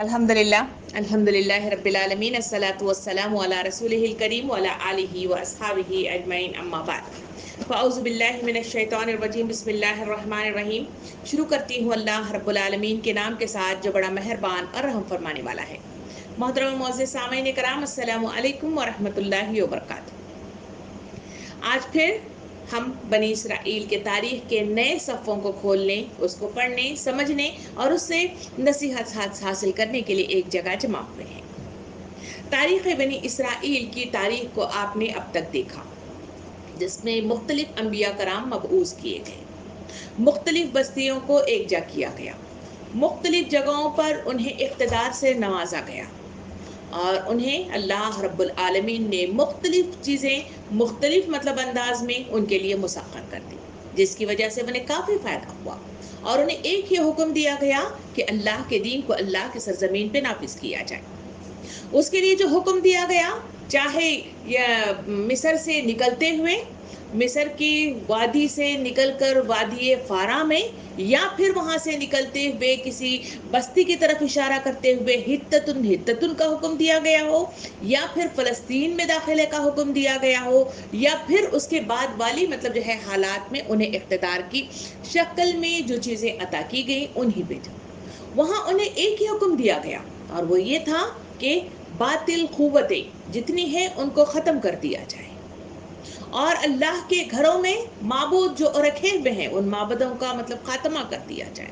الحمدللہ رب العالمین الصلاۃ والسلام علی رسولہ الکریم وعلی آلہ واصحابہ اجمعین اما بعد فاعوذ باللہ من الشیطان الرجیم بسم اللہ الرحمن الرحیم. شروع کرتی ہوں اللہ رب العالمین کے نام کے ساتھ جو بڑا مہربان اور رحم فرمانے والا ہے. محترم معزز سامعین کرام، السلام علیکم ورحمۃ اللہ وبرکاتہ. آج پھر ہم بنی اسرائیل کے تاریخ کے نئے صفوں کو کھولنے، اس کو پڑھنے، سمجھنے اور اس سے نصیحت حاصل کرنے کے لیے ایک جگہ جمع ہوئے ہیں. تاریخ بنی اسرائیل کی تاریخ کو آپ نے اب تک دیکھا، جس میں مختلف انبیاء کرام مبعوث کیے گئے، مختلف بستیوں کو یکجا کیا گیا، مختلف جگہوں پر انہیں اقتدار سے نوازا گیا اور انہیں اللہ رب العالمین نے مختلف چیزیں مختلف انداز میں ان کے لیے مسخر کر دی، جس کی وجہ سے انہیں کافی فائدہ ہوا اور انہیں ایک ہی حکم دیا گیا کہ اللہ کے دین کو اللہ کی سرزمین پہ نافذ کیا جائے. اس کے لیے جو حکم دیا گیا، چاہے مصر سے نکلتے ہوئے، مصر کی وادی سے نکل کر وادی فارا میں، یا پھر وہاں سے نکلتے ہوئے کسی بستی کی طرف اشارہ کرتے ہوئے ہتتن کا حکم دیا گیا ہو، یا پھر فلسطین میں داخلے کا حکم دیا گیا ہو، یا پھر اس کے بعد والی حالات میں انہیں اقتدار کی شکل میں جو چیزیں عطا کی گئی انہیں پہ وہاں انہیں ایک ہی حکم دیا گیا، اور وہ یہ تھا کہ باطل قوتیں جتنی ہیں ان کو ختم کر دیا جائے اور اللہ کے گھروں میں معبود جو رکھے ہوئے ہیں ان معبودوں کا خاتمہ کر دیا جائے.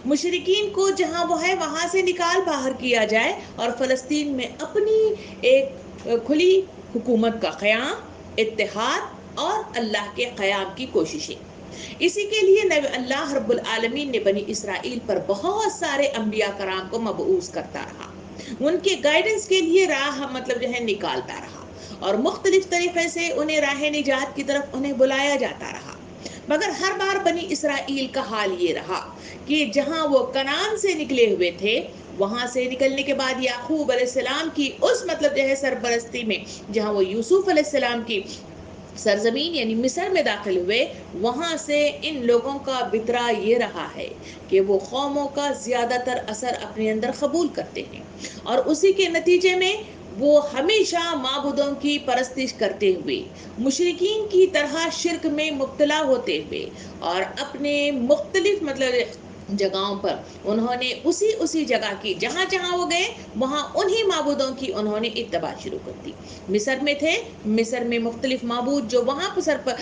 مشرکین کو جہاں وہ ہے وہاں سے نکال باہر کیا جائے اور فلسطین میں اپنی ایک کھلی حکومت کا قیام، اتحاد اور اللہ کے قیام کی کوششیں. اسی کے لیے اللہ رب العالمین نے بنی اسرائیل پر بہت سارے انبیاء کرام کو مبعوث کرتا رہا، ان کے گائیڈنس کے لیے راہ نکالتا رہا اور مختلف طریقے سے انہیں راہ نجات کی طرف انہیں بلایا جاتا رہا. مگر ہر بار بنی اسرائیل کا حال یہ رہا کہ جہاں وہ کنعان سے نکلے ہوئے تھے، وہاں سے نکلنے کے بعد یعقوب علیہ السلام کی اس سرپرستی میں جہاں وہ یوسف علیہ السلام کی سرزمین یعنی مصر میں داخل ہوئے، وہاں سے ان لوگوں کا بترا یہ رہا ہے کہ وہ قوموں کا زیادہ تر اثر اپنے اندر قبول کرتے ہیں اور اسی کے نتیجے میں وہ ہمیشہ معبودوں کی پرستش کرتے ہوئے، مشرکین کی طرح شرک میں مبتلا ہوتے ہوئے اور اپنے مختلف جگہوں پر انہوں نے اسی جگہ کی جہاں جہاں وہ گئے وہاں انہی معبودوں کی انہوں نے اتباع شروع کر دی. مصر میں تھے، مصر میں مختلف معبود جو وہاں پر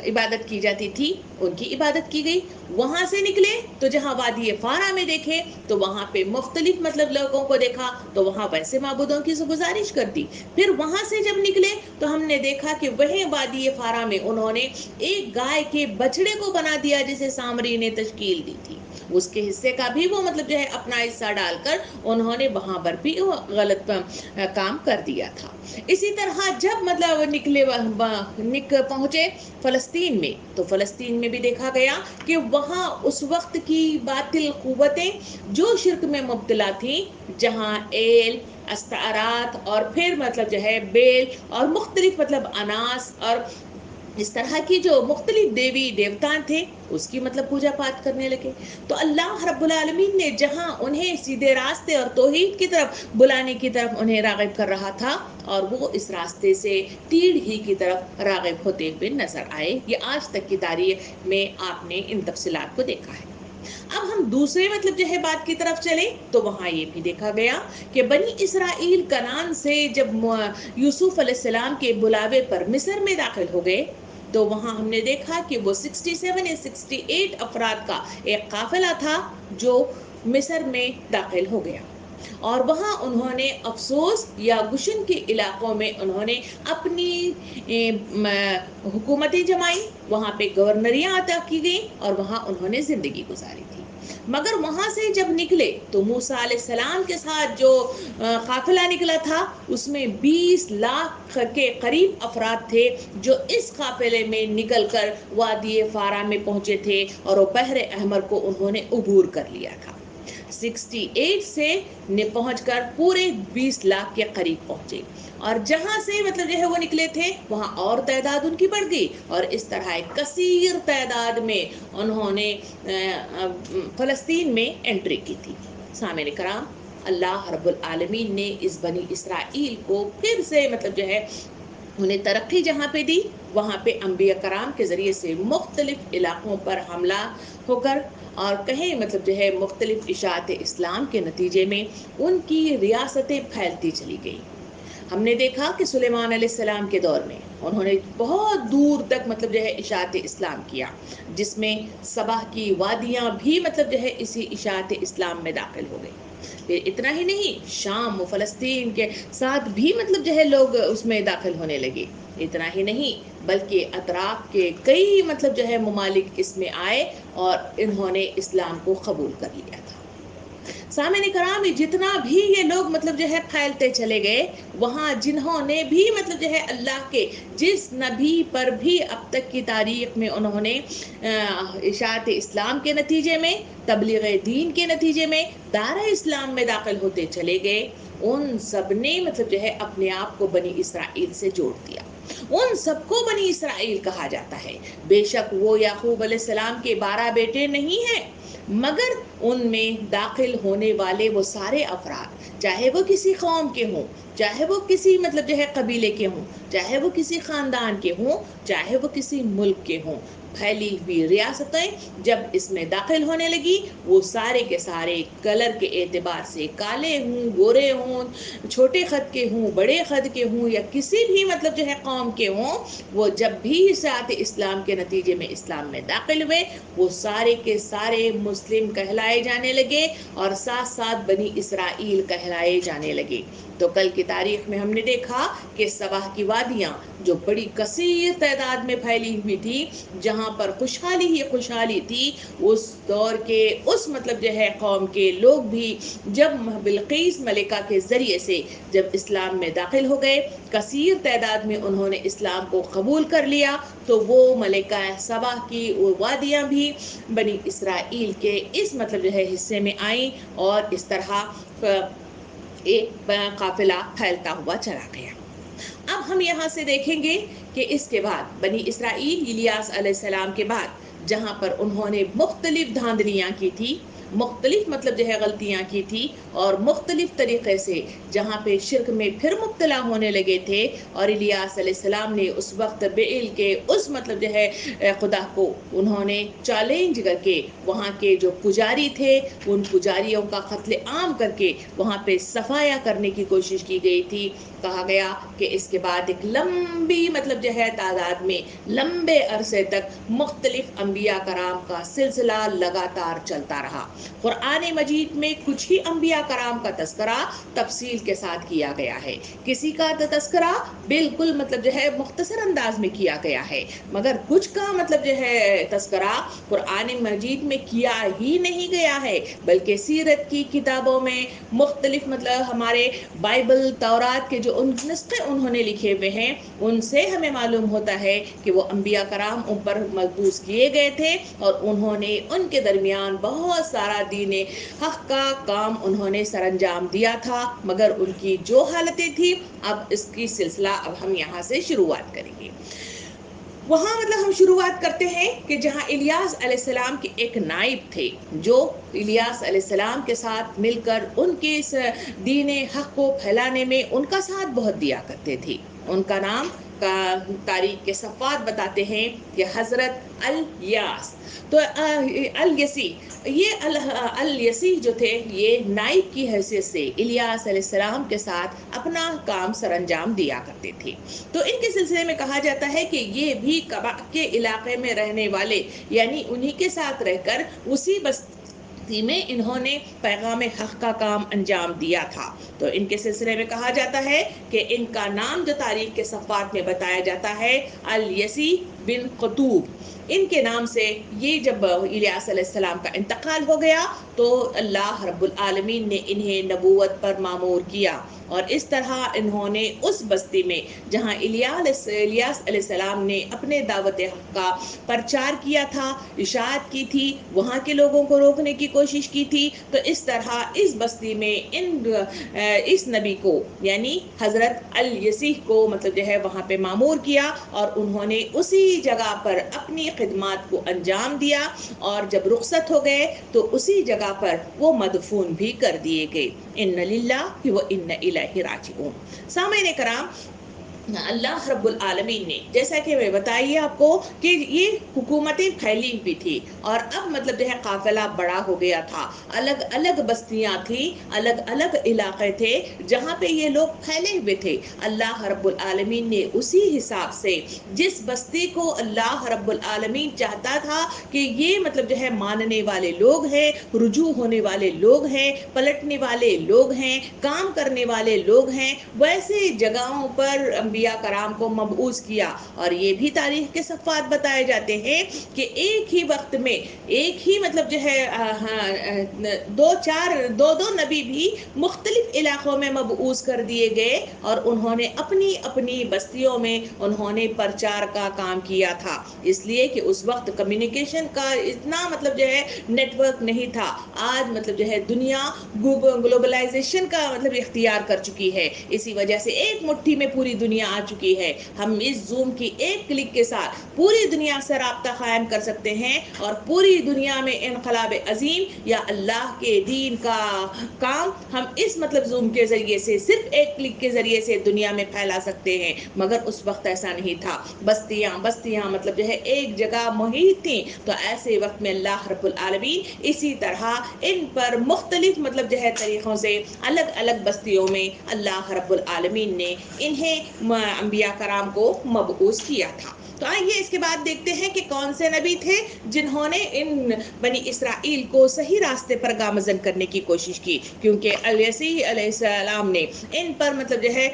عبادت کی جاتی تھی ان کی عبادت کی گئی. وہاں سے نکلے تو جہاں وادی فارا میں دیکھے تو وہاں پہ مختلف لوگوں کو دیکھا تو وہاں ویسے معبودوں کی گزارش کر دی. پھر وہاں سے جب نکلے تو ہم نے دیکھا کہ وہیں وادی فارا میں انہوں نے ایک گائے کے بچڑے کو بنا دیا جسے سامری نے تشکیل دی تھی، اس کے حصے کا بھی وہ اپنا حصہ ڈال کر انہوں نے وہاں پر بھی غلط کام کر دیا تھا. اسی طرح جب پہنچے فلسطین میں تو فلسطین میں بھی دیکھا گیا کہ وہاں اس وقت کی باطل قوتیں جو شرک میں مبتلا تھیں، جہاں ایل، استعارات اور پھر بیل اور مختلف اناس اور اس طرح کی جو مختلف دیوی دیوتان تھے اس کی پوجا پاٹ کرنے لگے. تو اللہ رب العالمین نے جہاں انہیں سیدھے راستے اور توحید کی طرف بلانے کی طرف انہیں راغب کر رہا تھا اور وہ اس راستے سے تیر ہی کی طرف راغب ہوتے ہوئے نظر آئے. یہ آج تک کی تاریخ میں آپ نے ان تفصیلات کو دیکھا ہے. اب ہم دوسرے بات کی طرف چلیں تو وہاں یہ بھی دیکھا گیا کہ بنی اسرائیل کنعان سے جب یوسف علیہ السلام کے بلاوے پر مصر میں داخل ہو گئے تو وہاں ہم نے دیکھا کہ وہ 67 یا 68 افراد کا ایک قافلہ تھا جو مصر میں داخل ہو گیا اور وہاں انہوں نے افسوس یا گشن کے علاقوں میں انہوں نے اپنی حکومتیں جمائی، وہاں پہ گورنریاں عطا کی گئیں اور وہاں انہوں نے زندگی گزاری تھی. مگر وہاں سے جب نکلے تو موسیٰ علیہ السلام کے ساتھ جو قافلہ نکلا تھا اس میں 20 لاکھ کے قریب افراد تھے جو اس قافلے میں نکل کر وادی فارا میں پہنچے تھے اور وہ بحر احمر کو انہوں نے عبور کر لیا تھا. 68 سے پہنچ کر پورے 20 لاکھ کے قریب پہنچے اور جہاں سے وہ نکلے تھے وہاں اور تعداد ان کی بڑھ گئی اور اس طرح ایک کثیر تعداد میں انہوں نے فلسطین میں انٹری کی تھی. سامعین کرام، اللہ رب العالمین نے اس بنی اسرائیل کو پھر سے مطلب جو ہے انہیں ترقی جہاں پہ دی، وہاں پہ انبیاء کرام کے ذریعے سے مختلف علاقوں پر حملہ ہو کر اور کہیں مطلب جو ہے مختلف اشاعت اسلام کے نتیجے میں ان کی ریاستیں پھیلتی چلی گئی۔ ہم نے دیکھا کہ سلیمان علیہ السلام کے دور میں انہوں نے بہت دور تک مطلب جو ہے اشاعت اسلام کیا، جس میں سبا کی وادیاں بھی مطلب جو ہے اسی اشاعت اسلام میں داخل ہو گئی۔ پھر اتنا ہی نہیں، شام و فلسطین کے ساتھ بھی مطلب جو ہے لوگ اس میں داخل ہونے لگے۔ اتنا ہی نہیں بلکہ اطراف کے کئی مطلب جو ہے ممالک اس میں آئے اور انہوں نے اسلام کو قبول کر لیا تھا۔ سامعین کرام، جتنا بھی یہ لوگ مطلب جو ہے پھیلتے چلے گئے، وہاں جنہوں نے بھی مطلب جو ہے اللہ کے جس نبی پر بھی اب تک کی تاریخ میں انہوں نے اشاعت اسلام کے نتیجے میں، تبلیغ دین کے نتیجے میں دائرہ اسلام میں داخل ہوتے چلے گئے، ان سب نے مطلب جو ہے اپنے آپ کو بنی اسرائیل سے جوڑ دیا۔ ان سب کو بنی اسرائیل کہا جاتا ہے۔ بے شک وہ یعقوب علیہ السلام کے 12 بیٹے نہیں ہیں، مگر ان میں داخل ہونے والے وہ سارے افراد، چاہے وہ کسی قوم کے ہوں، چاہے وہ کسی مطلب جو ہے قبیلے کے ہوں، چاہے وہ کسی خاندان کے ہوں، چاہے وہ کسی ملک کے ہوں، پھیلی ہوئی ریاستیں جب اس میں داخل ہونے لگی، وہ سارے کے سارے کلر کے اعتبار سے کالے ہوں، گورے ہوں، چھوٹے خط کے ہوں، بڑے خط کے ہوں، یا کسی بھی مطلب جو ہے قوم کے ہوں، وہ جب بھی اشاعت اسلام کے نتیجے میں اسلام میں داخل ہوئے، وہ سارے کے سارے مسلم کہلائے جانے لگے اور ساتھ ساتھ بنی اسرائیل کہلائے جانے لگے۔ تو کل کی تاریخ میں ہم نے دیکھا کہ سبا کی وادیاں جو بڑی کثیر تعداد میں پھیلی ہوئی تھی، جہاں پر خوشحالی ہی خوشحالی تھی، اس دور کے اس مطلب جو ہے قوم کے لوگ بھی جب بلقیس ملکہ کے ذریعے سے جب اسلام میں داخل ہو گئے، کثیر تعداد میں انہوں نے اسلام کو قبول کر لیا، تو وہ ملکہ سبا کی وادیاں بھی بنی اسرائیل کے اس مطلب جو ہے حصے میں آئیں، اور اس طرح ایک قافلہ پھیلتا ہوا چلا گیا۔ اب ہم یہاں سے دیکھیں گے کہ اس کے بعد بنی اسرائیل الیاس علیہ السلام کے بعد جہاں پر انہوں نے مختلف دھاندلیاں کی تھی، مختلف مطلب جو ہے غلطیاں کی تھی، اور مختلف طریقے سے جہاں پہ شرک میں پھر مبتلا ہونے لگے تھے، اور الیاس علیہ السلام نے اس وقت بیل کے اس مطلب جو ہے خدا کو انہوں نے چیلنج کر کے وہاں کے جو پجاری تھے ان پجاریوں کا قتل عام کر کے وہاں پہ صفایا کرنے کی کوشش کی گئی تھی۔ کہا گیا کہ اس کے بعد ایک لمبی مطلب جو ہے تعداد میں لمبے عرصے تک مختلف انبیاء کرام کا سلسلہ لگاتار چلتا رہا۔ قرآن مجید میں کچھ ہی انبیاء کرام کا تذکرہ تفصیل کے ساتھ کیا گیا ہے، کسی کا تذکرہ بالکل مطلب جو ہے مختصر انداز میں کیا گیا ہے، مگر کچھ کا مطلب جو ہے تذکرہ قرآن مجید میں کیا ہی نہیں گیا ہے، بلکہ سیرت کی کتابوں میں مختلف مطلب ہمارے بائبل تورات کے جو نسخے انہوں نے لکھے ہوئے ہیں، ان سے ہمیں معلوم ہوتا ہے کہ وہ انبیاء کرام ان پر مبعوث کیے گئے تھے، اور انہوں نے ان کے درمیان بہت سارا دین حق کا کام انہوں نے سر انجام دیا تھا، مگر ان کی جو حالتیں تھی، اب اس کی سلسلہ اب ہم یہاں سے شروعات کریں گے۔ وہاں مطلب ہم شروعات کرتے ہیں کہ جہاں الیاس علیہ السلام کے ایک نائب تھے، جو الیاس علیہ السلام کے ساتھ مل کر ان کے اس دین حق کو پھیلانے میں ان کا ساتھ بہت دیا کرتے تھے۔ ان کا نام تاریخ کے صفحات بتاتے ہیں کہ حضرت الیاس، تو الیسی، یہ الیسی جو تھے یہ نائب کی حیثیت سے الیاس علیہ السلام کے ساتھ اپنا کام سر انجام دیا کرتے تھے۔ تو ان کے سلسلے میں کہا جاتا ہے کہ یہ بھی کبا کے علاقے میں رہنے والے، یعنی انہی کے ساتھ رہ کر اسی بستی میں انہوں نے پیغام حق کا کام انجام دیا تھا۔ تو ان کے سلسلے میں کہا جاتا ہے کہ ان کا نام جو تاریخ کے صفحات میں بتایا جاتا ہے الیسی بن قطوب، ان کے نام سے یہ جب الیاس علیہ السلام کا انتقال ہو گیا تو اللہ رب العالمین نے انہیں نبوت پر مامور کیا، اور اس طرح انہوں نے اس بستی میں جہاں الیاس علیہ السلام نے اپنے دعوت حق کا پرچار کیا تھا، اشاعت کی تھی، وہاں کے لوگوں کو روکنے کی کوشش کی تھی، تو اس طرح اس بستی میں اس نبی کو یعنی حضرت الیسی کو مطلب جو ہے وہاں پہ مامور کیا، اور انہوں نے اسی اسی جگہ پر اپنی خدمات کو انجام دیا اور جب رخصت ہو گئے تو اسی جگہ پر وہ مدفون بھی کر دیے گئے. ان للہ و ان الیہ راجعون. سامعین کرام، اللہ رب العالمین نے جیسا کہ میں بتائیے آپ کو کہ یہ حکومتیں پھیلی ہوئی تھی اور اب مطلب جو ہے قافلہ بڑا ہو گیا تھا، الگ الگ بستیاں تھیں، الگ الگ علاقے تھے جہاں پہ یہ لوگ پھیلے ہوئے تھے. اللہ رب العالمین نے اسی حساب سے جس بستی کو اللہ رب العالمین چاہتا تھا کہ یہ مطلب جو ہے ماننے والے لوگ ہیں، رجوع ہونے والے لوگ ہیں، پلٹنے والے لوگ ہیں، کام کرنے والے لوگ ہیں، ویسے جگہوں پر انبیاء کرام کو مبعوث کیا. اور یہ بھی تاریخ کے صفحات بتائے جاتے ہیں کہ ایک ہی وقت میں ایک ہی مطلب جو ہے دو نبی بھی مختلف علاقوں میں مبعوث کر دیے گئے اور انہوں نے اپنی اپنی بستیوں میں انہوں نے پرچار کا کام کیا تھا. اس لیے کہ اس وقت کمیونیکیشن کا اتنا مطلب جو ہے نیٹ ورک نہیں تھا. آج مطلب جو ہے دنیا گلوبلائزیشن کا مطلب اختیار کر چکی ہے، اسی وجہ سے ایک مٹھی میں پوری دنیا آ چکی ہے. ہم اس زوم کی ایک کلک کے ساتھ پوری دنیا سے رابطہ قائم کر سکتے ہیں اور پوری دنیا میں انقلاب عظیم یا اللہ کے دین کا کام ہم اس مطلب زوم کے ذریعے سے صرف ایک کلک کے ذریعے سے دنیا میں پھیلا سکتے ہیں. مگر اس وقت ایسا نہیں تھا، بستیاں مطلب جو ہے ایک جگہ محیط تھیں. تو ایسے وقت میں اللہ رب العالمین اسی طرح ان پر مختلف مطلب جو ہے طریقوں سے الگ الگ بستیوں میں اللہ رب العالمین نے انہیں انبیاء کرام کو مبعوث کیا تھا. تو آئیے اس کے بعد دیکھتے ہیں کہ کون سے نبی تھے جنہوں نے ان بنی اسرائیل کو صحیح راستے پر گامزن کرنے کی کوشش کی، کیونکہ مسیح علیہ السلام نے ان پر مطلب جو ہے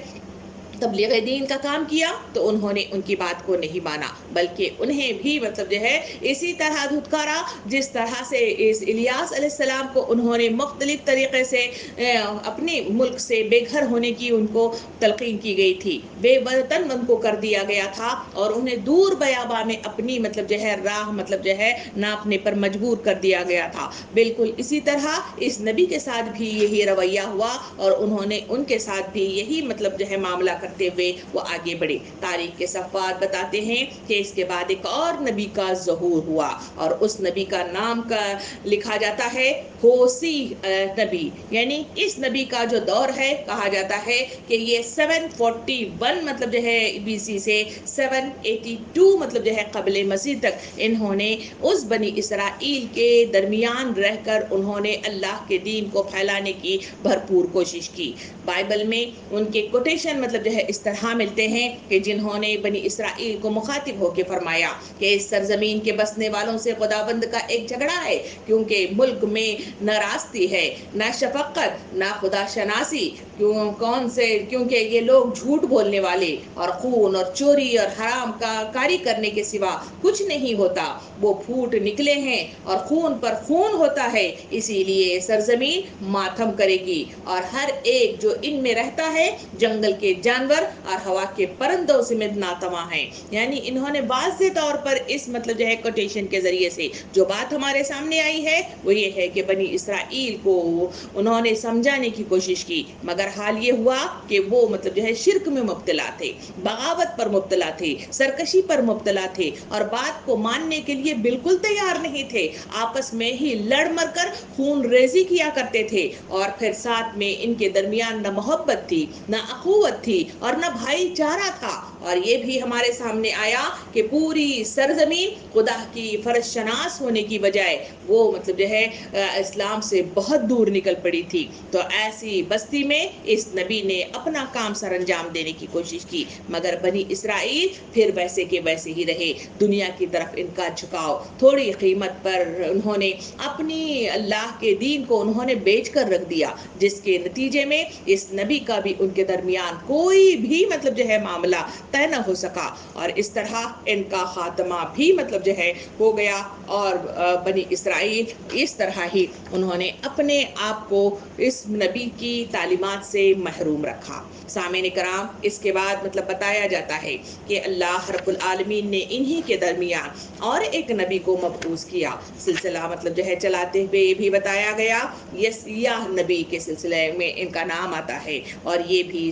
تبلیغ دین کا کام کیا تو انہوں نے ان کی بات کو نہیں مانا، بلکہ انہیں بھی مطلب جو ہے اسی طرح دھتکارا جس طرح سے اس الیاس علیہ السلام کو انہوں نے مختلف طریقے سے اپنے ملک سے بے گھر ہونے کی ان کو تلقین کی گئی تھی، بے وطن ان کو کر دیا گیا تھا اور انہیں دور بیاباں میں اپنی مطلب جو ہے راہ مطلب جو ہے ناپنے پر مجبور کر دیا گیا تھا. بالکل اسی طرح اس نبی کے ساتھ بھی یہی رویہ ہوا اور انہوں نے ان کے ساتھ بھی یہی مطلب جو ہے معاملہ کرتے ہوئے وہ آگے بڑھے. تاریخ کے صفحات بتاتے ہیں کہ اس کے بعد ایک اور نبی کا ظہور ہوا اور اس نبی کا نام کا لکھا جاتا ہے ہوسی نبی. یعنی اس نبی کا جو دور ہے کہا جاتا ہے کہ یہ 741 مطلب جو ہے بی سی سے 782 مطلب جو ہے قبل مسیح تک انہوں نے اس بنی اسرائیل کے درمیان رہ کر انہوں نے اللہ کے دین کو پھیلانے کی بھرپور کوشش کی. بائبل میں ان کے کوٹیشن مطلب جو ہے اس طرح ملتے ہیں کہ جنہوں نے بنی اسرائیل کو مخاطب ہو کے فرمایا کہ اس سرزمین کے بسنے والوں سے خداوند کا ایک جھگڑا ہے، کیونکہ ملک میں نہ راستی ہے، نہ شفقت، نہ خدا شناسی، کیونکہ یہ لوگ جھوٹ بولنے والے اور خون اور چوری اور حرام کاری کرنے کے سوا کچھ نہیں ہوتا. وہ پھوٹ نکلے ہیں اور خون پر خون ہوتا ہے، اسی لیے سرزمین ماتم کرے گی اور ہر ایک جو ان میں رہتا ہے جنگل کے جانور اور ہوا کے پرندوں سمیت ناتواں ہیں. یعنی انہوں نے واضح طور پر اس مطلب جو ہے کوٹیشن کے ذریعے سے جو بات ہمارے سامنے آئی ہے وہ یہ ہے کہ بنی اسرائیل کو انہوں نے سمجھانے کی کوشش کی، مگر حال یہ ہوا کہ وہ مطلب جو ہے شرک میں مبتلا تھے، بغاوت پر مبتلا تھے، سرکشی پر مبتلا تھے اور بات کو ماننے کے لیے بالکل تیار نہیں تھے. آپس میں ہی لڑ مر کر خون ریزی کیا کرتے تھے اور پھر ساتھ میں ان کے درمیان نہ محبت تھی، نہ اخوت تھی اور نہ بھائی چارہ تھا. اور یہ بھی ہمارے سامنے آیا کہ پوری سرزمین خدا کی فرض شناس ہونے کی بجائے وہ مطلب جو ہے اسلام سے بہت دور نکل پڑی تھی. تو ایسی بستی میں اس نبی نے اپنا کام سر انجام دینے کی کوشش کی، مگر بنی اسرائیل پھر ویسے کے ویسے ہی رہے. دنیا کی طرف ان کا جھکاؤ، تھوڑی قیمت پر انہوں نے اپنی اللہ کے دین کو انہوں نے بیچ کر رکھ دیا، جس کے نتیجے میں اس نبی کا بھی ان کے درمیان کوئی بھی مطلب جو ہے معاملہ طے نہ ہو سکا اور اس طرح ان کا خاتمہ بھی مطلب جو ہے ہو گیا اور بنی اسرائیل اس طرح ہی انہوں نے اپنے آپ کو اس نبی کی تعلیمات سے محروم رکھا. سامعین کرام، اس کے بعد مطلب بتایا جاتا ہے کہ اللہ رب العالمین نے انہی کے درمیان اور ایک نبی کو مبعوث کیا. سلسلہ مطلب جو ہے چلاتے ہوئے یہ بھی بتایا گیا یسیہ نبی کے سلسلے میں ان کا نام آتا ہے اور یہ بھی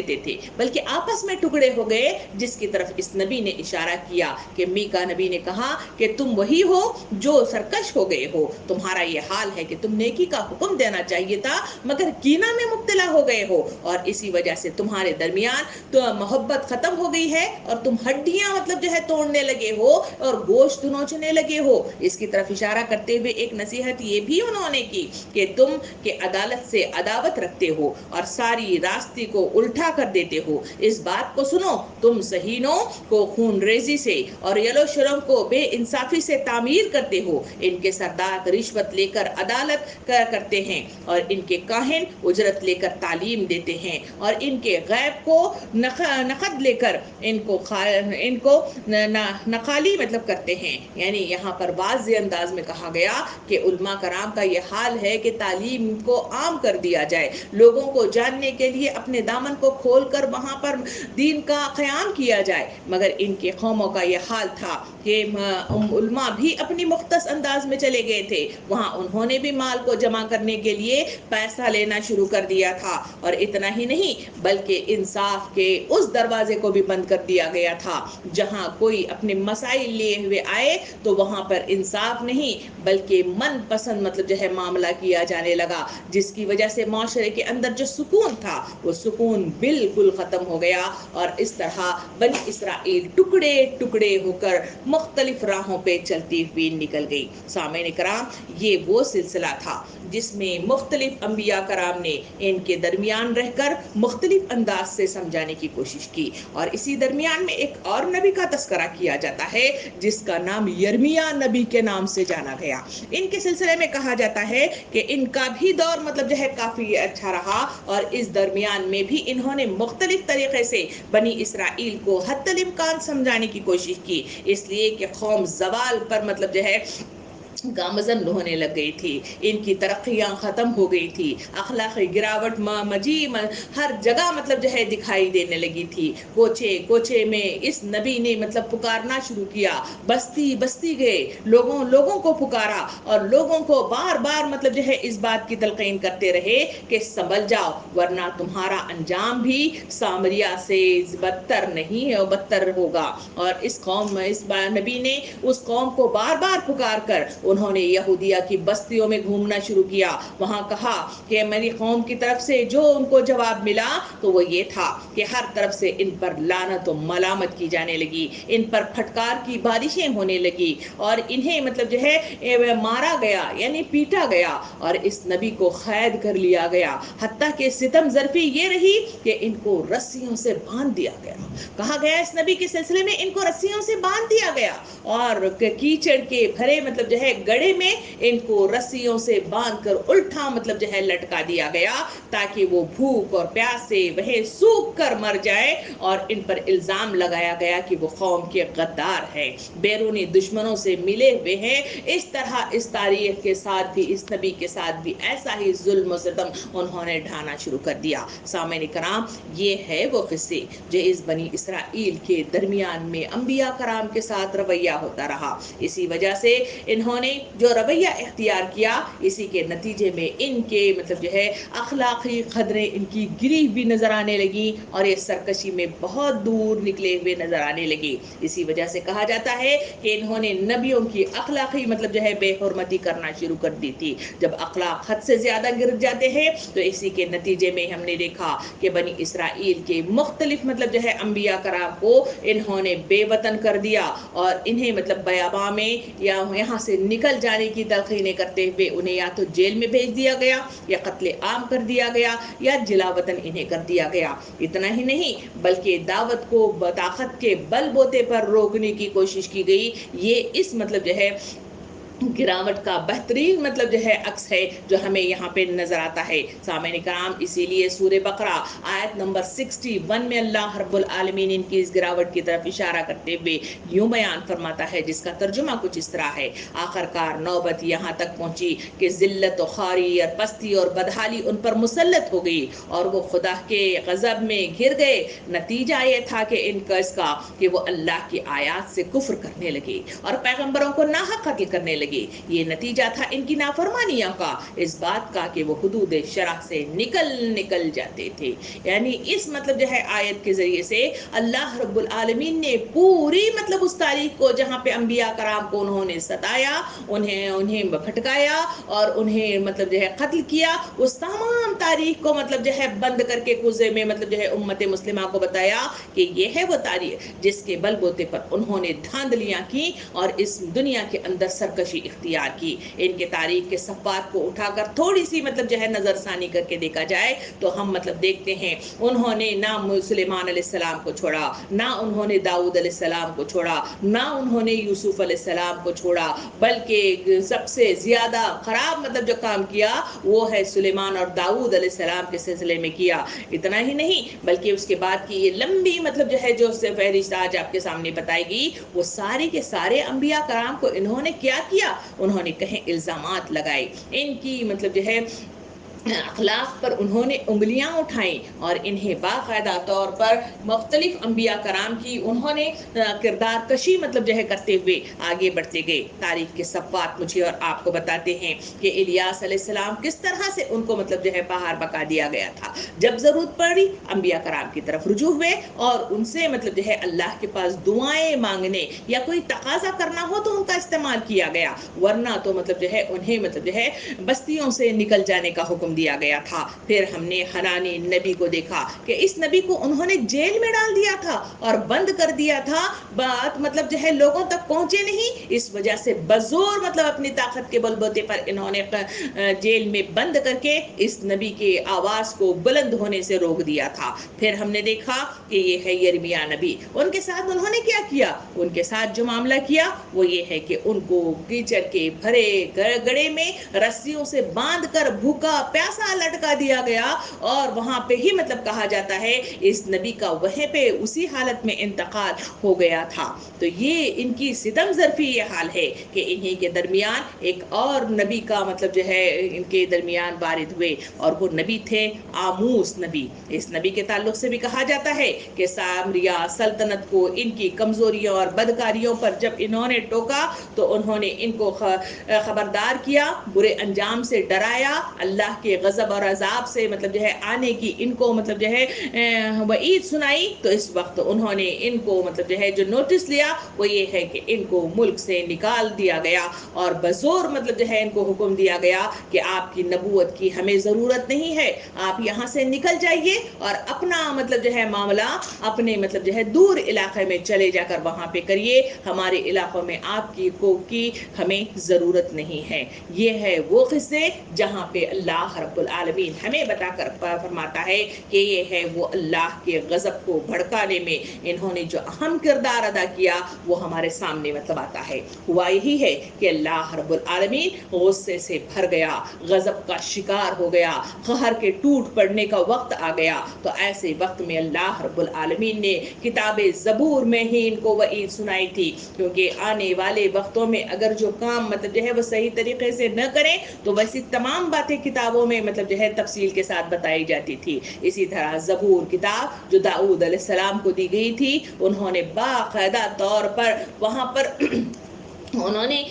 لیتے تھے بلکہ آپس میں ٹکڑے ہو گئے، جس کی طرف اس نبی نے اشارہ کیا کہ میکا نبی نے کہا کہ تم وہی ہو جو سرکش ہو گئے ہو، تمہارا یہ حال ہے کہ تم نیکی کا حکم دینا چاہیے تھا مگر کینہ میں مبتلا ہو گئے ہو، اور اسی وجہ سے تمہارے درمیان تو محبت ختم ہو گئی ہے اور تم ہڈیاں مطلب جو ہے توڑنے لگے ہو اور گوشت نوچنے لگے ہو۔ اس کی طرف اشارہ کرتے ہوئے ایک نصیحت یہ بھی انہوں نے کی کہ تم کہ عدالت سے عداوت رکھتے ہو اور ساری راستے کو الٹا کر دیتے ہو۔ اس بات کو سنو، تم صہینوں کو خون ریزی سے اور یلو شرم کو بے انصافی سے تعمیر کرتے ہو، ان کے سردار رشوت لے کر عدالت کرتے ہیں اور ان کے کاہن اجرت لے کر تعلیم دیتے ہیں اور ان کے غیب کو نقد لے کر ان کو نقالی مطلب کرتے ہیں۔ یعنی یہاں پر واضح انداز میں کہا گیا کہ علماء کرام کا یہ حال ہے کہ تعلیم کو عام کر دیا جائے، لوگوں کو جاننے کے لیے اپنے دامن کو کھول کر وہاں پر دین کا قیام کیا جائے، مگر ان کے قوموں کا یہ حال تھا کہ علماء بھی اپنی مختص انداز میں چلے گئے تھے، وہاں انہوں نے بھی مال کو جمع کرنے کے لیے پیسہ لینا شروع کر دیا تھا، اور اتنا ہی نہیں بلکہ انصاف کے اس دروازے کو بھی بند کر دیا گیا تھا۔ جہاں کوئی اپنے مسائل لیے ہوئے آئے تو وہاں پر انصاف نہیں بلکہ من پسند مطلب جو ہے معاملہ کیا جانے لگا، جس کی وجہ سے معاشرے کے اندر جو سکون تھا وہ سکون بالکل ختم ہو گیا، اور اس طرح بنی اسرائیل ٹکڑے ٹکڑے ہو کر مختلف راہوں پہ چلتی ہوئی نکل گئی۔ سامعین کرام، یہ وہ سلسلہ تھا جس میں مختلف انبیاء کرام نے ان کے درمیان رہ کر مختلف انداز سے سمجھانے کی کوشش کی، اور اسی درمیان میں ایک اور نبی کا تذکرہ کیا جاتا ہے جس کا نام یرمیہ نبی کے نام سے جانا گیا۔ ان کے سلسلے میں کہا جاتا ہے کہ ان کا بھی دور مطلب جو ہے کافی اچھا رہا، اور اس درمیان میں بھی انہوں نے مختلف طریقے سے بنی اسرائیل کو حتی الامکان سمجھانے کی کوشش کی، اس لیے کہ قوم زوال پر مطلب جو ہے گامزن ہونے لگ گئی تھی، ان کی ترقیاں ختم ہو گئی تھی، اخلاقی گراوٹ ہر جگہ مطلب جو ہے دکھائی دینے لگی تھی۔ کوچے کوچے میں اس نبی نے مطلب پکارنا شروع کیا، بستی بستی گئے، لوگوں کو پکارا اور لوگوں کو بار بار مطلب جو ہے اس بات کی تلقین کرتے رہے کہ سنبھل جاؤ ورنہ تمہارا انجام بھی سامریا سے بدتر نہیں ہے، بدتر ہوگا۔ اور اس نبی نے اس قوم کو بار بار پکار کر انہوں نے یہودیہ کی بستیوں میں گھومنا شروع کیا، وہاں کہا کہ میری قوم کی طرف سے جو ان کو جواب ملا تو وہ یہ تھا کہ ہر طرف سے ان پر لعنت و ملامت کی جانے لگی، ان پر پھٹکار کی بارشیں ہونے لگی اور انہیں مطلب جو ہے مارا گیا، یعنی پیٹا گیا اور اس نبی کو قید کر لیا گیا، حتیٰ کہ ستم ظرفی یہ رہی کہ ان کو رسیوں سے باندھ دیا گیا۔ کہا گیا اس نبی کے سلسلے میں ان کو رسیوں سے باندھ دیا گیا اور کیچڑ کے بھرے مطلب جو ہے گڑھے میں ان کو رسیوں سے باندھ کر الٹا مطلب جو ہے لٹکا دیا گیا تاکہ وہ بھوک اور پیاس سے وہ سوکھ کر مر جائے، اور ان پر الزام لگایا گیا کہ وہ قوم کے غدار ہیں، بیرونی دشمنوں سے ملے ہوئے ہیں۔ اس طرح اس تاریخ کے ساتھ بھی اس نبی کے ساتھ بھی ایسا ہی ظلم و ستم انہوں نے ڈھانا شروع کر دیا۔ سامعین کرام، یہ ہے وہ قصے جو اس بنی اسرائیل کے درمیان میں انبیاء کرام کے ساتھ رویہ ہوتا رہا۔ اسی وجہ سے انہوں نے جو رویہ اختیار کیا، اسی کے نتیجے میں ان کے مطلب جو ہے اخلاقی قدریں ان کی گری بھی نظر آنے لگی اور یہ سرکشی میں بہت دور نکلے ہوئے نظر آنے لگی۔ اسی وجہ سے کہا جاتا ہے کہ انہوں نے نبیوں کی اخلاقی مطلب جو ہے بے حرمتی کرنا شروع کر دی تھی۔ جب اخلاق حد سے زیادہ گر جاتے ہیں تو اسی کے نتیجے میں ہم نے دیکھا کہ بنی اسرائیل کے مختلف مطلب جو ہے انبیاء کرام کو انہوں نے بے وطن کر دیا اور انہیں مطلب بیاباں میں یا یہاں سے نکل جانے کی تلقینیں کرتے ہوئے انہیں یا تو جیل میں بھیج دیا گیا یا قتل عام کر دیا گیا یا جلا وطن انہیں کر دیا گیا۔ اتنا ہی نہیں بلکہ دعوت کو طاقت کے بل بوتے پر روکنے کی کوشش کی گئی۔ یہ اس مطلب جو ہے گراوٹ کا بہترین مطلب جو ہے عکس ہے جو ہمیں یہاں پہ نظر آتا ہے۔ سامعین کرام، اسی لیے سورہ بقرہ آیت نمبر 61 میں اللہ رب العالمین ان کی اس گراوٹ کی طرف اشارہ کرتے ہوئے یوں بیان فرماتا ہے، جس کا ترجمہ کچھ اس طرح ہے: آخرکار نوبت یہاں تک پہنچی کہ ذلت و خواری اور پستی اور بدحالی ان پر مسلط ہو گئی اور وہ خدا کے غضب میں گر گئے۔ نتیجہ یہ تھا کہ اس کا کہ وہ اللہ کی آیات سے کفر کرنے لگے اور پیغمبروں کو ناحق قتل کرنے لگے گے۔ یہ نتیجہ تھا ان کی نافرمانیوں کا، اس بات کا کہ وہ حدود شرع سے نکل جاتے تھے۔ یعنی اس مطلب جو ہے آیت کے ذریعے سے اللہ رب العالمین نے پوری مطلب اس تاریخ کو جہاں پہ انبیاء کرام کو انہوں نے ستایا، انہیں بھٹکایا اور انہیں مطلب جو ہے قتل کیا، اس تمام تاریخ کو مطلب جو ہے بند کر کے کوزے میں مطلب جو ہے امت مسلمہ کو بتایا کہ یہ ہے وہ تاریخ جس کے بل بوتے پر انہوں نے دھاندلیاں کی اور اس دنیا کے اندر سرکشی اختیار کی۔ ان کے تاریخ کے صفحات کو اٹھا کر تھوڑی سی مطلب جو ہے نظر ثانی کر کے دیکھا جائے تو ہم مطلب دیکھتے ہیں انہوں نے نہ سلیمان علیہ السلام کو چھوڑا، نہ انہوں نے داؤد علیہ السلام کو چھوڑا، نہ انہوں نے یوسف علیہ السلام کو چھوڑا، بلکہ سب سے زیادہ خراب مطلب جو کام کیا وہ ہے سلیمان اور داؤد علیہ السلام کے سلسلے میں کیا۔ اتنا ہی نہیں بلکہ اس کے بعد کی یہ لمبی مطلب جو ہے جو فہرست آج آپ کے سامنے بتائے گی، وہ سارے کے سارے انبیاء کرام کو انہوں نے کیا، انہوں نے کہیں الزامات لگائے، ان کی مطلب جو ہے اخلاق پر انہوں نے انگلیاں اٹھائیں اور انہیں باقاعدہ طور پر مختلف انبیاء کرام کی انہوں نے کردار کشی مطلب جو ہے کرتے ہوئے آگے بڑھتے گئے۔ تاریخ کے صفحات مجھے اور آپ کو بتاتے ہیں کہ الیاس علیہ السلام کس طرح سے ان کو مطلب جو ہے پہاڑ پکا دیا گیا تھا۔ جب ضرورت پڑی انبیاء کرام کی طرف رجوع ہوئے اور ان سے مطلب جو ہے اللہ کے پاس دعائیں مانگنے یا کوئی تقاضا کرنا ہو تو ان کا استعمال کیا گیا، ورنہ تو مطلب جو ہے انہیں مطلب جو ہے بستیوں سے نکل جانے کا حکم دیا گیا تھا۔ پھر ہم نے حنانی نبی کو دیکھا کہ اس نبی کو انہوں نے جیل میں ڈال دیا تھا اور بند کر دیا تھا، بات مطلب جو ہے لوگوں تک پہنچے نہیں، اس وجہ سے بزور مطلب اپنی طاقت کے بل بوتے پر انہوں نے جیل میں بند کر کے اس نبی کے آواز کو بلند ہونے سے روک دیا تھا۔ پھر ہم نے دیکھا کہ یہ ہے یرمیہ نبی، ان کے ساتھ انہوں نے کیا کیا، ان کے ساتھ جو معاملہ کیا وہ یہ ہے کہ ان کو کیچڑ کے بھرے گڑھے میں رسیوں سے باندھ کر بھوکا پیاسا لٹکا دیا گیا اور وہاں پہ ہی مطلب کہا جاتا ہے اس نبی کا وہیں پہ اسی حالت میں انتقال ہو گیا تھا۔ تو یہ ان کی ستم ظرفی یہ حال ہے کہ انہیں کے درمیان ایک اور نبی کا مطلب جو ہے ان کے درمیان وارد ہوئے اور وہ نبی تھے آموس نبی۔ اس نبی کے تعلق سے بھی کہا جاتا ہے کہ سامریہ سلطنت کو ان کی کمزوریوں اور بدکاریوں پر جب انہوں نے ٹوکا تو انہوں نے ان کو خبردار کیا، برے انجام سے ڈرایا، اللہ کے غضب اور عذاب سے مطلب جو ہے آنے کی ان کو مطلب جو ہے وعید سنائی، تو اس وقت انہوں نے ان کو مطلب جو ہے جو نوٹس لیا وہ یہ ہے کہ ان کو ملک سے نکال دیا گیا اور بزور مطلب جو ہے ان کو حکم دیا گیا کہ آپ کی نبوت کی ہمیں ضرورت نہیں ہے، آپ یہاں سے نکل جائیے اور اپنا مطلب جو ہے معاملہ اپنے مطلب جو ہے دور علاقے میں چلے جا کر وہاں پہ کریے، ہمارے علاقوں میں آپ کی ہمیں ضرورت نہیں ہے۔ یہ ہے وہ قصے جہاں پہ اللہ رب العالمین ہمیں بتا کر فرماتا ہے کہ یہ ہے وہ اللہ کے غضب کو بھڑکانے میں انہوں نے جو اہم کردار ادا کیا وہ ہمارے سامنے مطلب آتا ہے۔ ہوا یہی ہے کہ اللہ رب العالمین غصے سے بھر گیا، غضب کا شکار ہو گیا، قہر کے ٹوٹ پڑنے کا وقت آ گیا، تو ایسے وقت میں اللہ رب العالمین نے کتاب زبور میں ہی ان کو وعید سنائی تھی، کیونکہ آنے والے وقتوں میں اگر جو کام مطلب جو ہے وہ صحیح طریقے سے نہ کریں تو ویسی تمام باتیں کتابوں میں مطلب جو ہے تفصیل کے ساتھ بتائی جاتی تھی۔ اسی طرح زبور کتاب جو داؤد علیہ السلام کو دی گئی تھی، انہوں نے باقاعدہ طور پر وہاں پر انہوں نے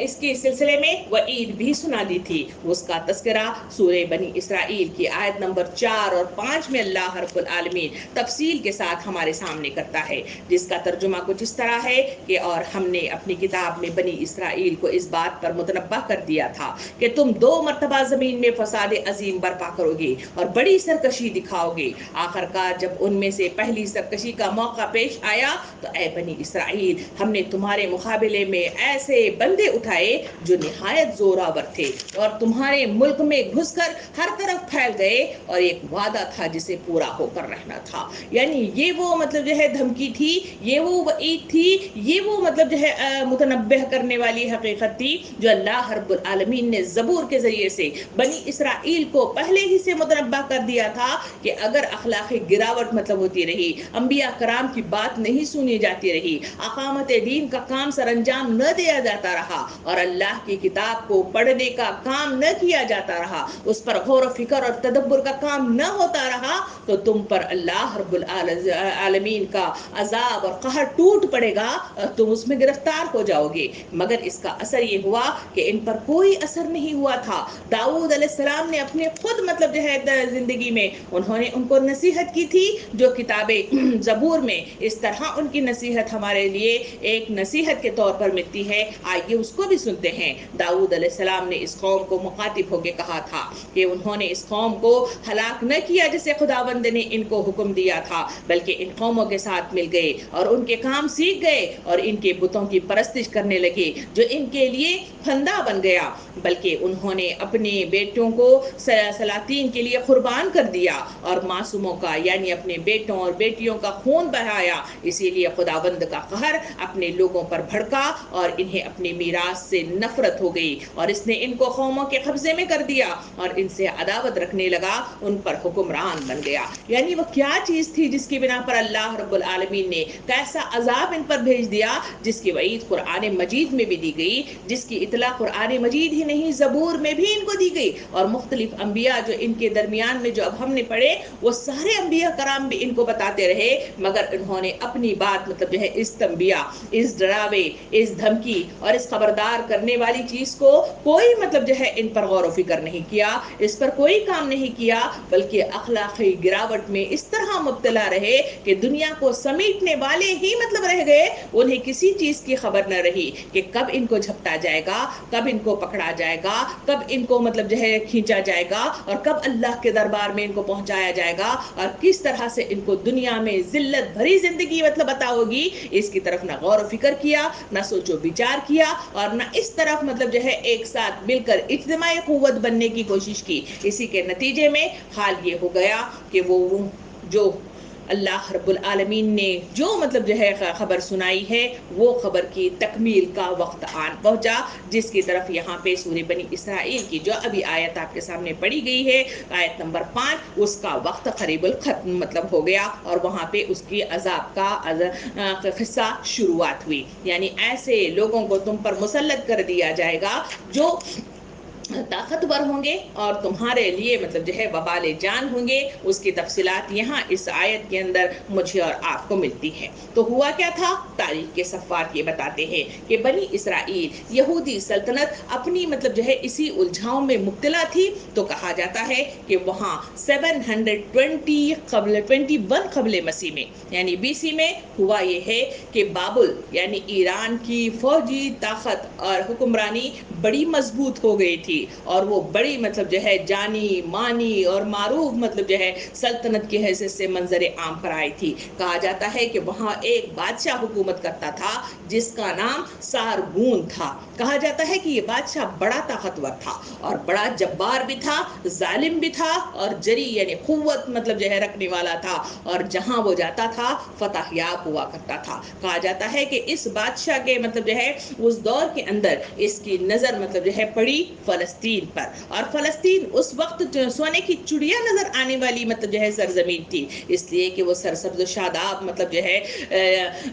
اس کے سلسلے میں وعید بھی سنا دی تھی۔ اس کا تذکرہ سورہ بنی اسرائیل کی آیت نمبر 4 اور 5 میں اللہ رب العالمین تفصیل کے ساتھ ہمارے سامنے کرتا ہے، جس کا ترجمہ کچھ اس طرح ہے کہ اور ہم نے اپنی کتاب میں بنی اسرائیل کو اس بات پر متنبہ کر دیا تھا کہ تم 2 مرتبہ زمین میں فساد عظیم برپا کرو گے اور بڑی سرکشی دکھاؤ گے۔ آخر کار جب ان میں سے پہلی سرکشی کا موقع پیش آیا تو اے بنی اسرائیل، ہم نے تمہارے مقابلے میں ایسے بندے اٹھائے جو نہایت زوراور تھے اور تمہارے ملک میں گھس کر ہر طرف پھیل گئے اور ایک وعدہ تھا جسے پورا ہو کر رہنا تھا۔ یعنی یہ وہ مطلب جو ہے دھمکی تھی، یہ وہ وعید تھی، یہ وہ مطلب جو ہے متنبہ کرنے والی حقیقت تھی جو اللہ رب العالمین نے زبور کے ذریعے سے بنی اسرائیل کو پہلے ہی سے متنبہ کر دیا تھا کہ اگر اخلاقی گراوٹ مطلب ہوتی رہی، انبیاء کرام کی بات نہیں سنی جاتی رہی، اقامت دین کا کام سر انجام نہ نہ دیا جاتا رہا اور اللہ کی کتاب کو پڑھنے کا کام نہ کیا جاتا رہا، اس پر غور و فکر اور تدبر کا کام نہ ہوتا رہا، تو تم پر اللہ رب العالمین کا عذاب اور قہر ٹوٹ پڑے گا اور تم اس میں گرفتار ہو جاؤ گے۔ مگر اس کا اثر یہ ہوا کہ ان پر کوئی اثر نہیں ہوا تھا۔ داؤد علیہ السلام نے اپنے خود مطلب جو ہے زندگی میں انہوں نے ان کو نصیحت کی تھی، جو کتاب زبور میں اس طرح ان کی نصیحت ہمارے لیے ایک نصیحت کے طور پر ملتی ہے۔ آئیے اس کو بھی سنتے ہیں۔ داؤد علیہ السلام نے اس قوم کو مخاطب ہو کے کہا تھا کہ انہوں نے اس قوم کو ہلاک نہ کیا جسے خداوند نے ان کو حکم دیا تھا، بلکہ ان قوموں کے ساتھ مل گئے اور ان کے کام سیکھ گئے اور ان کے بتوں کی پرستش کرنے لگے جو ان کے لیے پھندا بن گیا، بلکہ انہوں نے اپنے بیٹوں کو سلاطین کے لیے قربان کر دیا اور معصوموں کا یعنی اپنے بیٹوں اور بیٹیوں کا خون بہایا۔ اسی لیے خداوند کا قہر اپنے لوگوں پر بھڑکا اور انہیں اپنی میراث سے نفرت ہو گئی اور اس نے ان کو قوموں کے قبضے میں کر دیا اور ان سے عداوت رکھنے لگا، ان پر حکمران بن گیا۔ یعنی وہ کیا چیز تھی جس کی بنا پر اللہ رب العالمین نے کیسا عذاب ان پر بھیج دیا، جس کی وعید قرآن مجید میں بھی دی گئی، جس کی اطلاع قرآن مجید ہی نہیں زبور میں بھی ان کو دی گئی، اور مختلف انبیاء جو ان کے درمیان میں جو اب ہم نے پڑھے وہ سارے انبیاء کرام بھی ان کو بتاتے رہے، مگر انہوں نے اپنی بات مطلب جو ہے اس تنبیہ، اس ڈراوے، اس دھمکی اور اس خبردار کرنے والی چیز کو کوئی مطلب جو ہے ان پر غور و فکر نہیں کیا، اس پر کوئی کام نہیں کیا، بلکہ اخلاقی گراوٹ میں اس طرح مبتلا رہے کہ دنیا کو سمیٹنے والے ہی مطلب رہ گئے، انہیں کسی چیز کی خبر نہ رہی کہ کب ان کو جھپٹا جائے گا، کب ان کو پکڑا جائے گا، کب ان کو مطلب جو ہے کھینچا جائے گا اور کب اللہ کے دربار میں ان کو پہنچایا جائے گا اور کس طرح سے ان کو دنیا میں ذلت بھری زندگی مطلب عطا ہوگی، اس کی طرف نہ غور و فکر کیا، نہ سوچ و بچار کیا اور نہ اس طرف مطلب جو ہے ایک ساتھ مل کر اجتماعی قوت بننے کی کوشش کی۔ اسی کے نتیجے میں حال یہ ہو گیا کہ وہ جو اللہ رب العالمین نے جو مطلب جو ہے خبر سنائی ہے وہ خبر کی تکمیل کا وقت آن پہنچا، جس کی طرف یہاں پہ سورہ بنی اسرائیل کی جو ابھی آیت آپ کے سامنے پڑھی گئی ہے، آیت نمبر 5، اس کا وقت قریب الختم مطلب ہو گیا اور وہاں پہ اس کی عذاب کا قصہ شروعات ہوئی۔ یعنی ایسے لوگوں کو تم پر مسلط کر دیا جائے گا جو طاقتور ہوں گے اور تمہارے لیے مطلب جو ہے وبال جان ہوں گے۔ اس کی تفصیلات یہاں اس آیت کے اندر مجھے اور آپ کو ملتی ہیں۔ تو ہوا کیا تھا؟ تاریخ کے صفحات یہ بتاتے ہیں کہ بنی اسرائیل یہودی سلطنت اپنی مطلب جو ہے اسی الجھاؤں میں مبتلا تھی، تو کہا جاتا ہے کہ وہاں 721 قبل مسیح میں یعنی BC میں ہوا یہ ہے کہ بابل یعنی ایران کی فوجی طاقت اور حکمرانی بڑی مضبوط ہو گئی تھی اور وہ بڑی مطلب جو ہے جانی مانی اور معروف مطلب جو ہے سلطنت کی حیثیت سے منظر عام پر آئی تھی۔ کہا جاتا ہے کہ وہاں ایک بادشاہ حکومت کرتا تھا جس کا نام سارگون تھا۔ کہا جاتا ہے کہ یہ بادشاہ بڑا طاقتور تھا اور بڑا جبار بھی تھا، ظالم بھی تھا اور جری یعنی قوت مطلب جو ہے رکھنے والا تھا، اور جہاں وہ جاتا تھا فتح یاب ہوا کرتا تھا۔ کہا جاتا ہے کہ اس بادشاہ کے مطلب جو ہے اس دور کے اندر اس کی نظر مطلب جو ہے پڑی فلسطین پر، اور فلسطین اس وقت سونے کی چڑیا نظر آنے والی مطلب جو ہے سرزمین تھی، اس لیے کہ وہ سرسبز و شاداب مطلب جو ہے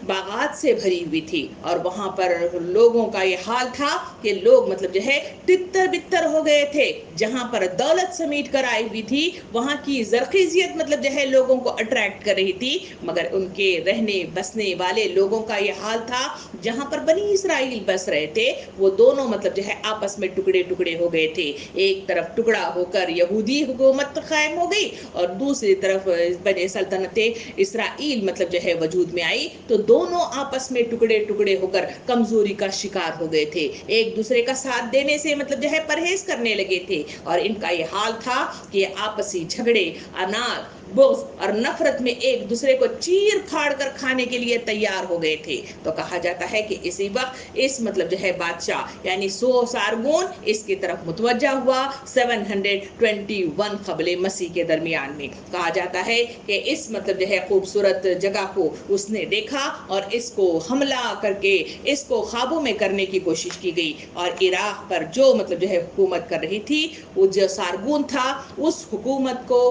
باغات سے بھری ہوئی تھی، اور وہاں پر لوگوں کا یہ حال تھا کہ لوگ مطلب جو ہے تتر بتر ہو گئے تھے۔ جہاں پر دولت سمیٹ کر آئی ہوئی تھی وہاں کی زرخیزیت مطلب جو ہے لوگوں کو اٹریکٹ کر رہی تھی، مگر ان کے رہنے بسنے والے لوگوں کا یہ حال تھا جہاں پر بنی اسرائیل بس رہے تھے وہ دونوں مطلب جو ہے آپس میں ٹکڑے ٹکڑے ہو گئے تھے۔ ایک طرف ٹکڑا ہو کر یہودی حکومت قائم ہو گئی اور دوسری طرف بنی سلطنت اسرائیل مطلب جو ہے وجود میں آئی، تو دونوں آپس میں ٹکڑے ٹکڑے ہو کر کمزوری کا شکار ہو گئے تھے، ایک دوسرے کا ساتھ دینے سے مطلب جو ہے پرہیز کرنے لگے تھے، اور ان کا یہ حال تھا کہ آپسی جھگڑے، اناج، بغض اور نفرت میں ایک دوسرے کو چیر پھاڑ کر کھانے کے لیے تیار ہو گئے تھے۔ تو کہا جاتا ہے کہ اسی وقت اس مطلب جو ہے بادشاہ یعنی سارگون اس کی طرف متوجہ ہوا 721 قبل مسیح کے درمیان میں۔ کہا جاتا ہے کہ اس مطلب جو ہے خوبصورت جگہ کو اس نے دیکھا اور اس کو حملہ کر کے اس کو قابو میں کرنے کی کوشش کی گئی، اور عراق پر جو مطلب جو ہے حکومت کر رہی تھی وہ جو سارگون تھا اس حکومت کو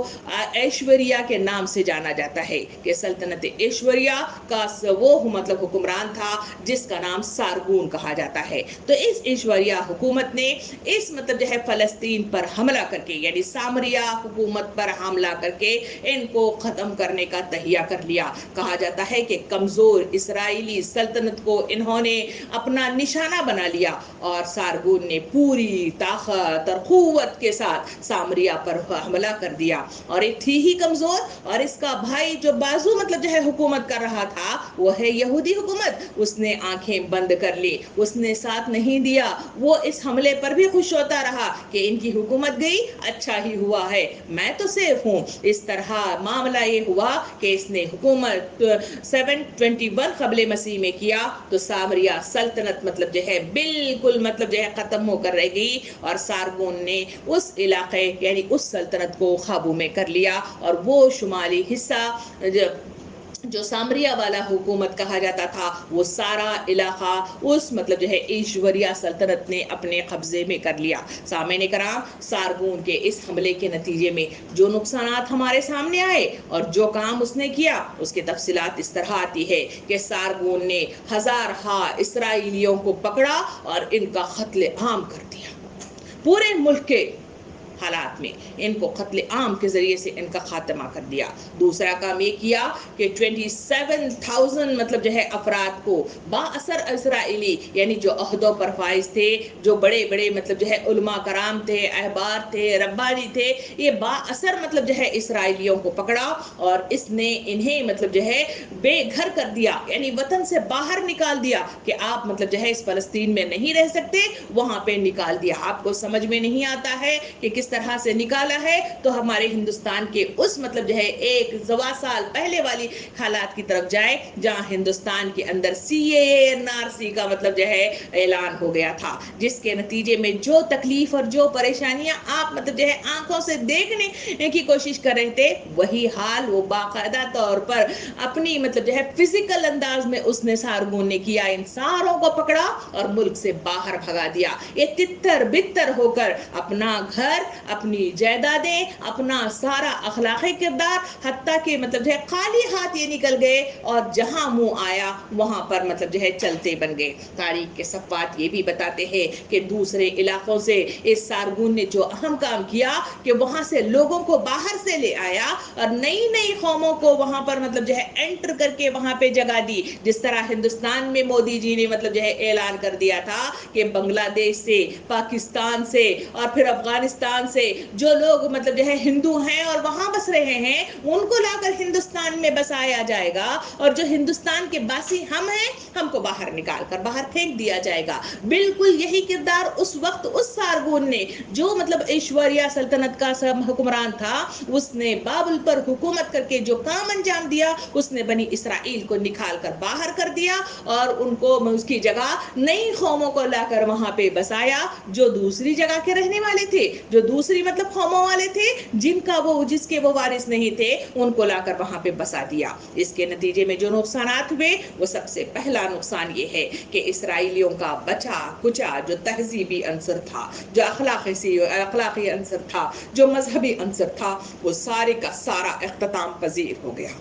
ایشوری ایشوریا کے نام سے جانا جاتا ہے کہ سلطنت ایشوریا کا وہ مطلب حکمران تھا جس کا نام سارگون کہا جاتا ہے. تو اس ایشوریا حکومت نے اس مطلب جو ہے فلسطین پر حملہ کر کے یعنی سامریا حکومت پر حملہ کر کے ان کو ختم کرنے کا تہیہ کر لیا. کہا جاتا ہے کہ کمزور اسرائیلی سلطنت کو انہوں نے اپنا نشانہ بنا لیا اور سارگون نے پوری طاقت اور قوت کے ساتھ سامریا پر حملہ کر دیا. اور ایک تھی ہی کمزور اور اس کا بھائی جو بازو مطلب جو ہے حکومت کر رہا تھا وہ ہے یہودی حکومت. اس نے آنکھیں بند کر لی, اس نے ساتھ نہیں دیا. وہ اس حملے پر بھی خوش ہوتا رہا کہ ان کی حکومت گئی, اچھا ہی ہوا ہے, میں تو سیف ہوں. اس طرح معاملہ یہ ہوا کہ اس نے حکومت 721 قبل مسیح میں کیا تو سامریا سلطنت مطلب جو ہے بالکل مطلب جو ہے ختم ہو کر رہ گئی اور سارگون نے اس علاقے یعنی اس سلطنت کو قابو میں کر لیا. اور وہ شمالی حصہ جو سامریا والا حکومت کہا جاتا تھا وہ سارا علاقہ اس مطلب جو ہے ایشوریا سلطنت نے اپنے قبضے میں کر لیا. سامعین کرام, سارگون کے اس حملے کے نتیجے میں جو نقصانات ہمارے سامنے آئے اور جو کام اس نے کیا اس کی تفصیلات اس طرح آتی ہے کہ سارگون نے ہزارہا اسرائیلیوں کو پکڑا اور ان کا قتل عام کر دیا. پورے ملک کے حالات میں ان کو قتل عام کے ذریعے سے ان کا خاتمہ کر دیا. دوسرا کام یہ کیا کہ 27,000 مطلب جو ہے افراد کو با اثر اسرائیلی یعنی جو عہدوں پر فائز تھے, جو بڑے بڑے مطلب جو ہے علماء کرام تھے, احبار تھے, ربانی تھے, یہ با اثر مطلب جو ہے اسرائیلیوں کو پکڑا اور اس نے انہیں مطلب جو ہے بے گھر کر دیا یعنی وطن سے باہر نکال دیا کہ آپ مطلب جو ہے اس فلسطین میں نہیں رہ سکتے, وہاں پہ نکال دیا. آپ کو سمجھ میں نہیں آتا ہے کہ کس طرح سے نکالا ہے تو ہمارے ہندوستان کے اس مطلب جو ہے ایک سوا سال پہلے والی حالات کی طرف جائے جہاں ہندوستان کے اندر CAA کا مطلب جو ہے اعلان ہو گیا تھا, جس کے نتیجے میں جو تکلیف اور جو پریشانیاں آپ مطلب جو ہے آنکھوں سے دیکھنے کی کوشش کر رہے تھے وہی حال وہ باقاعدہ طور پر اپنی مطلب جو ہے فزیکل انداز میں اس نے سارگون نے کیا. ان ساروں کو پکڑا اور ملک سے باہر بھگا دیا. یہ تتر بتر ہو کر اپنا گھر, اپنی جائیدادیں, اپنا سارا اخلاقی کردار حتیٰ کہ مطلب جو ہے خالی ہاتھ یہ نکل گئے اور جہاں منہ آیا وہاں پر مطلب جو ہے چلتے بن گئے. تاریخ کے صفحات یہ بھی بتاتے ہیں کہ دوسرے علاقوں سے اس سارگون نے جو اہم کام کیا کہ وہاں سے لوگوں کو باہر سے لے آیا اور نئی نئی قوموں کو وہاں پر مطلب جو ہے انٹر کر کے وہاں پہ جگہ دی. جس طرح ہندوستان میں مودی جی نے مطلب جو ہے اعلان کر دیا تھا کہ بنگلہ دیش سے, پاکستان سے اور پھر افغانستان سے جو لوگ مطلب جو ہے ہندو ہیں اور وہاں بس رہے ہیں ان کو لا کر ہندوستان میں بسایا جائے گا اور جو ہندوستان کے باسی ہم ہیں ہم کو باہر نکال کر باہر پھینک دیا جائے گا. بالکل یہی کردار اس وقت اس سارگون نے جو مطلب ایشوریا سلطنت کا حکمران تھا اس نے بابل پر حکومت کر کے جو کام انجام دیا اس نے بنی اسرائیل کو نکال کر باہر کر دیا اور ان کو اس کی جگہ نئی قوموں کو لا کر وہاں پہ بسایا جو دوسری جگہ کے رہنے والے تھے, جو دوسری مطلب قوموں والے تھے جس کے وہ وارث نہیں تھے ان کو لا کر وہاں پہ بسا دیا. اس کے نتیجے میں جو نقصانات ہوئے وہ سب سے پہلا نقصان یہ ہے کہ اسرائیلیوں کا بچا کچا جو تہذیبی عنصر تھا, جو اخلاقی عنصر تھا, جو مذہبی عنصر تھا وہ سارے کا سارا اختتام پذیر ہو گیا.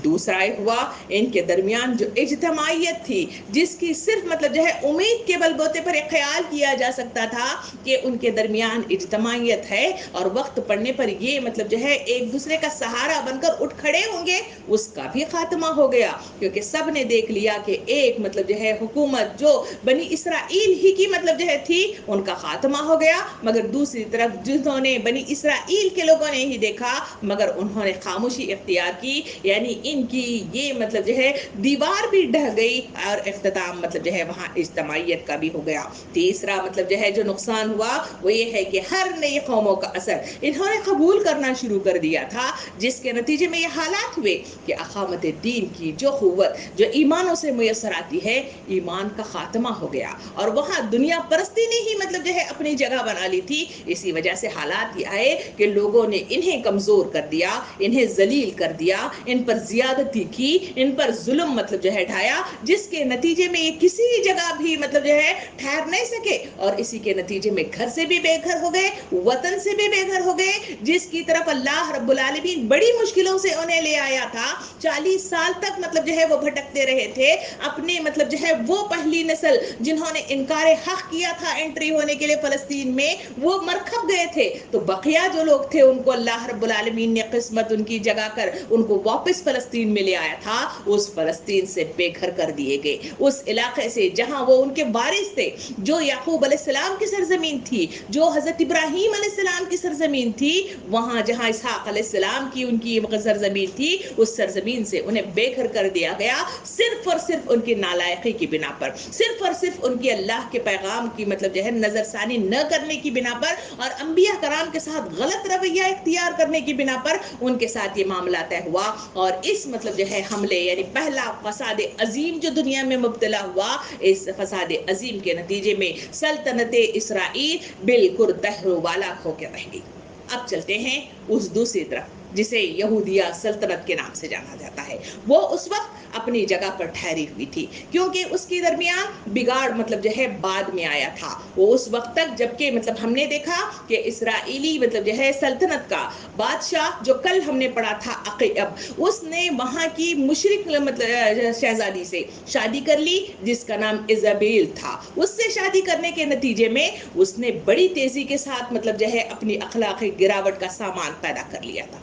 دوسرا یہ ہوا ان کے درمیان جو اجتماعیت تھی جس کی صرف مطلب جو ہے امید کے بل بوتے پر ایک خیال کیا جا سکتا تھا کہ ان کے درمیان اجتماعیت ہے اور وقت پڑنے پر یہ مطلب جو ہے ایک دوسرے کا سہارا بن کر اٹھ کھڑے ہوں گے, اس کا بھی خاتمہ ہو گیا. کیونکہ سب نے دیکھ لیا کہ ایک مطلب جو ہے حکومت جو بنی اسرائیل ہی کی مطلب جو ہے تھی ان کا خاتمہ ہو گیا, مگر دوسری طرف جنہوں نے بنی اسرائیل کے لوگوں نے ہی دیکھا مگر انہوں نے خاموشی اختیار کی یعنی ان کی یہ مطلب جو ہے دیوار بھی ڈھ گئی اور اختتام مطلب جو ہے وہاں اجتماعیت کا بھی ہو گیا. تیسرا مطلب جو ہے جو نقصان ہوا وہ یہ ہے کہ ہر نئی قوموں کا اثر انہوں نے قبول کرنا شروع کر دیا تھا جس کے نتیجے میں یہ حالات ہوئے کہ اقامت دین کی جو قوت جو ایمانوں سے میسر آتی ہے ایمان کا خاتمہ ہو گیا اور وہاں دنیا پرستی نے ہی مطلب جو ہے اپنی جگہ بنا لی تھی. اسی وجہ سے حالات یہ آئے کہ لوگوں نے انہیں کمزور کر دیا, انہیں ذلیل کر دیا, ان پر زیادتی کی، ان پر ظلم مطلب جو ہے ڈھایا، جس کے نتیجے میں یہ کسی جگہ بھی مطلب جو ہے ٹھہر نہیں سکے، اور اسی کے نتیجے میں گھر سے بھی بے گھر ہو گئے، وطن سے بھی بے گھر ہو گئے، جس کی طرف اللہ رب العالمین بڑی مشکلوں سے انہیں لے آیا تھا۔ 40 سال تک مطلب جو ہے وہ بھٹکتے رہے تھے، اپنے مطلب جو ہے وہ پہلی نسل جنہوں نے انکار حق کیا تھا انٹری ہونے کے لیے فلسطین میں، وہ مرکھپ گئے تھے، تو بقیہ جو لوگ تھے ان کو اللہ رب العالمین نے قسمت ان کی جگا کر ان کو واپس فلسطین میں لے آیا تھا۔ اس فلسطین سے بے گھر کر دیے گئے، اس علاقے سے جہاں وہ ان کے وارث تھے، جو یعقوب علیہ السلام کی سرزمین تھی، جو حضرت ابراہیم علیہ السلام کی سرزمین تھی، وہاں جہاں اسحاق علیہ السلام کی ان کی سرزمین تھی، اس سرزمین سے انہیں بے گھر کر دیا گیا، صرف اور صرف ان کی نالائقی کی بنا پر، صرف اور صرف ان کی اللہ کے پیغام کی مطلب جو ہے نظر ثانی نہ کرنے کی بنا پر، اور انبیاء کرام کے ساتھ غلط رویہ اختیار کرنے کی بنا پر ان کے ساتھ یہ معاملہ طے ہوا، اور اس مطلب جو ہے حملے یعنی پہلا فساد عظیم جو دنیا میں مبتلا ہوا، اس فساد عظیم کے نتیجے میں سلطنت اسرائیل بالکل دہر والا ہو کے رہ گئی۔ اب چلتے ہیں اس دوسری طرف جسے یہودیہ سلطنت کے نام سے جانا جاتا ہے۔ وہ اس وقت اپنی جگہ پر ٹھہری ہوئی تھی، کیونکہ اس کے درمیان بگاڑ مطلب جو ہے بعد میں آیا تھا۔ وہ اس وقت تک جبکہ مطلب ہم نے دیکھا کہ اسرائیلی مطلب جو ہے سلطنت کا بادشاہ جو کل ہم نے پڑھا تھا عقیب، اس نے وہاں کی مشرک مطلب شہزادی سے شادی کر لی جس کا نام ایزابیل تھا۔ اس سے شادی کرنے کے نتیجے میں اس نے بڑی تیزی کے ساتھ مطلب جو ہے اپنی اخلاقی گراوٹ کا سامان پیدا کر لیا تھا،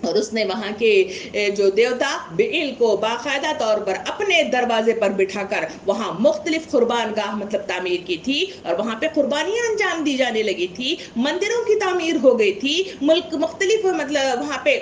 اور اس نے وہاں کے جو دیوتا بیل کو باقاعدہ طور پر اپنے دروازے پر بٹھا کر وہاں مختلف قربان گاہ مطلب تعمیر کی تھی، اور وہاں پہ قربانیاں انجام دی جانے لگی تھی، مندروں کی تعمیر ہو گئی تھی، ملک مختلف مطلب وہاں پہ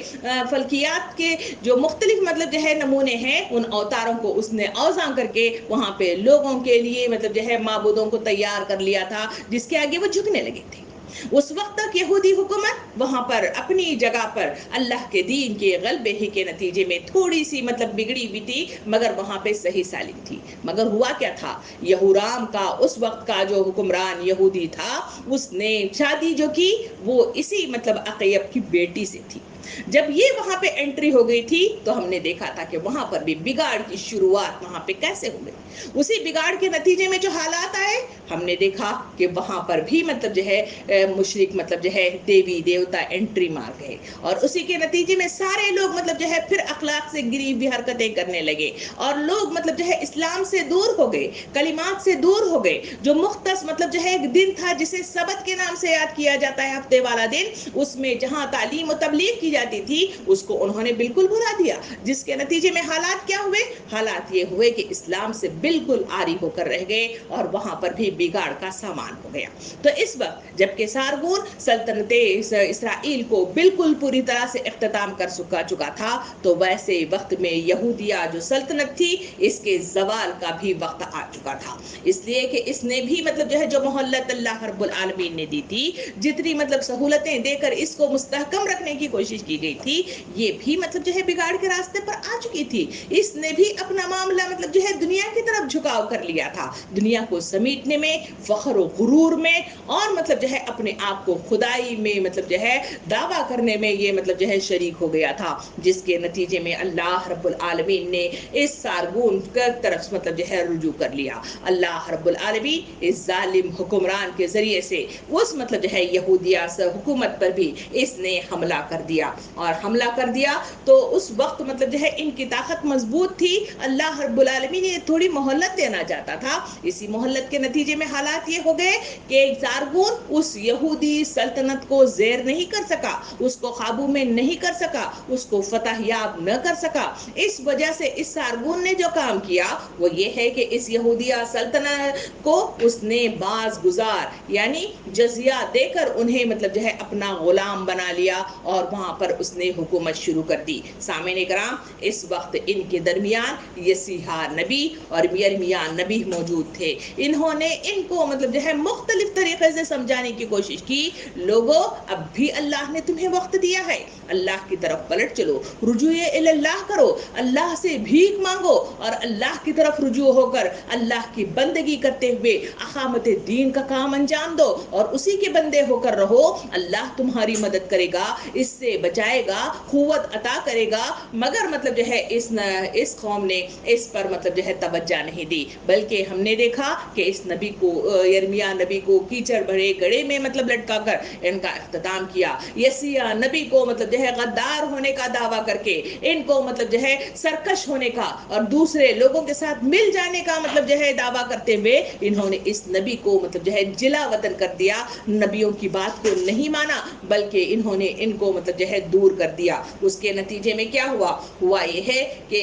فلکیات کے جو مختلف مطلب جو ہے نمونے ہیں، ان اوتاروں کو اس نے اوزاں کر کے وہاں پہ لوگوں کے لیے مطلب جو ہے معبودوں کو تیار کر لیا تھا، جس کے آگے وہ جھکنے لگے تھے۔ اس وقت تک یہودی حکومت وہاں پر اپنی جگہ پر اللہ کے دین کے غلبے ہی کے نتیجے میں تھوڑی سی مطلب بگڑی ہوئی تھی، مگر وہاں پہ صحیح سالم تھی۔ مگر ہوا کیا تھا، یہورام کا اس وقت کا جو حکمران یہودی تھا، اس نے شادی جو کی وہ اسی مطلب عقیب کی بیٹی سے تھی۔ جب یہ وہاں پہ انٹری ہو گئی تھی تو ہم نے دیکھا تھا کہ وہاں پر بھی بگاڑ کی شروعات وہاں پہ کیسے ہو گئی۔ اسی بگاڑ کے نتیجے میں جو حالات آئے، ہم نے دیکھا کہ وہاں پر بھی مطلب جو ہے مشرک مطلب جو ہے دیوی دیوتا انٹری مار گئے، اور اسی کے نتیجے میں سارے لوگ مطلب جو ہے پھر اخلاق سے گری ہوئی حرکتیں کرنے لگے، اور لوگ مطلب جو ہے اسلام سے دور ہو گئے، کلمات سے دور ہو گئے۔ جو مختص مطلب جو ہے ایک دن تھا جسے سبت کے نام سے یاد کیا جاتا ہے، ہفتے والا دن، اس میں جہاں تعلیم و تبلیغ کی جاتی تھی اس کو انہوں نے بالکل بھلا دیا، جس کے نتیجے میں حالات کیا ہوئے، حالات یہ ہوئے کہ اسلام سے بالکل عاری ہو کر رہ گئے، اور وہاں پر بھی بگاڑ کا سامان ہو گیا۔ تو اس وقت جبکہ سارگون سلطنت اسرائیل کو بالکل پوری طرح سے اختتام کر چکا تھا، تو ویسے وقت میں یہودیہ جو سلطنت تھی اس کے زوال کا بھی وقت آ چکا تھا، اس لیے کہ اس نے بھی مطلب جو ہے جو مہلت اللہ رب العالمین نے دی تھی، جتنی مطلب سہولتیں دے کر اس کو مستحکم رکھنے کی کوشش کی گئی تھی، یہ بھی مطلب جو ہے بگاڑ کے راستے پر آ چکی تھی۔ اس نے بھی اپنا معاملہ مطلب جو ہے دنیا کی طرف جھکاؤ کر لیا تھا، دنیا کو سمیٹنے میں، فخر و غرور میں، اور مطلب جو ہے اپنے آپ کو خدائی میں مطلب جو ہے دعویٰ کرنے میں یہ مطلب جو ہے شریک ہو گیا تھا، جس کے نتیجے میں اللہ رب العالمین نے اس سارگون کی طرف مطلب جو ہے رجوع کر لیا۔ اللہ رب العالمین اس ظالم حکمران کے ذریعے سے اس مطلب جو ہے یہودیہ حکومت پر بھی اس نے حملہ کر دیا، اور حملہ کر دیا تو اس وقت مطلب جو ہے ان کی طاقت مضبوط تھی، اللہ رب العالمین نے تھوڑی مہلت دینا چاہتا تھا۔ اسی مہلت کے نتیجے میں حالات یہ ہو گئے کہ سارگون اس یہودی سلطنت کو زیر نہیں کر سکا، اس کو قابو میں نہیں کر سکا، اس کو فتح یاب نہ کر سکا۔ اس وجہ سے اس سارگون نے جو کام کیا وہ یہ ہے کہ اس یہودیہ سلطنت کو اس نے باز گزار یعنی جزیہ دے کر انہیں مطلب جو ہے اپنا غلام بنا لیا، اور وہاں پر اس نے حکومت شروع کر دی۔ سامعین کرام، اس وقت ان کے درمیان یسیحا نبی اور یرمیاہ نبی موجود تھے۔ انہوں نے ان کو مطلب جو ہے مختلف طریقے سے سمجھانے کی کوشش کی، لوگوں اب بھی اللہ نے تمہیں وقت دیا ہے، اللہ کی طرف پلٹ چلو، رجوع اللہ کرو، اللہ سے بھیک مانگو، اور اللہ کی طرف رجوع ہو کر اللہ کی بندگی کرتے ہوئے اقامت دین کا کام انجام دو، اور اسی کے بندے ہو کر رہو، اللہ تمہاری مدد کرے گا۔ اس سے بچائے گا، قوت عطا کرے گا، مگر مطلب جو ہے اس قوم نے اس پر مطلب جو ہے توجہ نہیں دی، بلکہ ہم نے دیکھا کہ اس نبی کو یرمیہ نبی کو کیچڑ بھرے گڑھے میں مطلب لٹکا کر ان کا اختتام کیا۔ یسیہ نبی کو مطلب جو ہے غدار ہونے کا دعویٰ کر کے ان کو مطلب جو ہے سرکش ہونے کا اور دوسرے لوگوں کے ساتھ مل جانے کا مطلب جو ہے دعویٰ کرتے ہوئے انہوں نے اس نبی کو مطلب جو ہے جلا وطن کر دیا، نبیوں کی بات کو نہیں مانا، بلکہ انہوں نے ان کو مطلب جو ہے دور کر دیا۔ اس کے نتیجے میں کیا ہوا یہ ہے کہ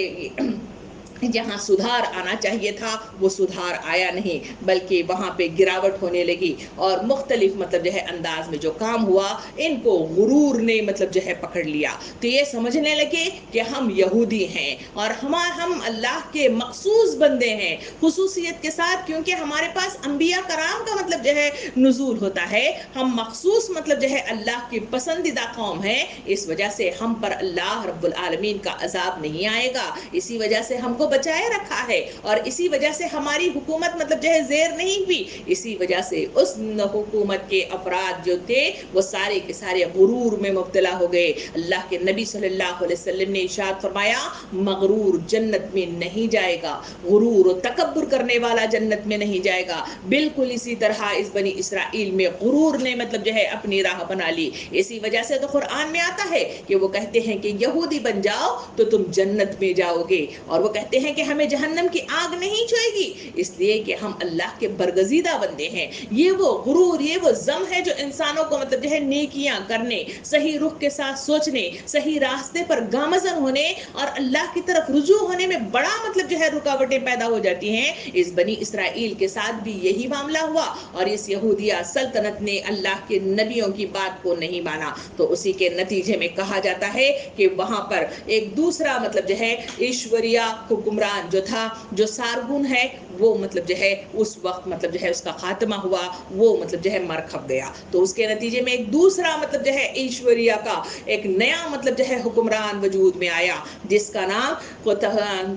جہاں سدھار آنا چاہیے تھا وہ سدھار آیا نہیں، بلکہ وہاں پہ گراوٹ ہونے لگی، اور مختلف مطلب جو ہے انداز میں جو کام ہوا ان کو غرور نے مطلب جو ہے پکڑ لیا۔ تو یہ سمجھنے لگے کہ ہم یہودی ہیں اور ہم اللہ کے مخصوص بندے ہیں خصوصیت کے ساتھ، کیونکہ ہمارے پاس انبیاء کرام کا مطلب جو ہے نزول ہوتا ہے، ہم مخصوص مطلب جو ہے اللہ کی پسندیدہ قوم ہیں، اس وجہ سے ہم پر اللہ رب العالمین کا عذاب نہیں آئے گا، اسی وجہ سے ہم کو بچائے رکھا ہے، اور اسی وجہ سے ہماری حکومت مطلب جو ہے زیر نہیں ہوئی، اسی وجہ سے اس حکومت کے افراد جو تھے وہ سارے کے سارے غرور میں مبتلا ہو گئے۔ اللہ کے نبی صلی اللہ علیہ وسلم نے ارشاد فرمایا مغرور جنت میں نہیں جائے گا، غرور و تکبر کرنے والا جنت میں نہیں جائے گا۔ بالکل اسی طرح اس بنی اسرائیل میں غرور نے مطلب جو ہے اپنی راہ بنا لی، اسی وجہ سے تو قرآن میں آتا ہے کہ وہ کہتے ہیں کہ یہودی بن جاؤ تو تم جنت میں جاؤ گے، اور وہ کہتے ہیں کہ ہمیں جہنم کی آگ نہیں چھوئے گی، اس لیے کہ ہم اللہ کے برگزیدہ بندے ہیں۔ یہ وہ غرور، یہ وہ ذم ہے جو انسانوں کو مطلب جو ہے نیکیاں کرنے، صحیح رخ کے ساتھ سوچنے، صحیح راستے پر گامزن ہونے اور اللہ کی طرف رجوع ہونے میں بڑا مطلب جو ہے رکاوٹیں پیدا ہو جاتی ہیں۔ اس بنی اسرائیل کے ساتھ بھی یہی معاملہ ہوا، اور اس یہودیہ سلطنت نے اللہ کے نبیوں کی بات کو نہیں مانا، تو اسی کے نتیجے میں کہا جاتا ہے کہ وہاں پر ایک دوسرا مطلب جو ہے ایشوریہ حکمران جو تھا، جو سارگون ہے، وہ مطلب جو ہے اس وقت مطلب جو ہے اس کا خاتمہ ہوا، وہ مطلب جو ہے مر کھپ گیا۔ تو اس کے نتیجے میں ایک دوسرا مطلب جو ہے ایشوریہ کا ایک نیا مطلب جو ہے حکمران وجود میں آیا، جس کا نام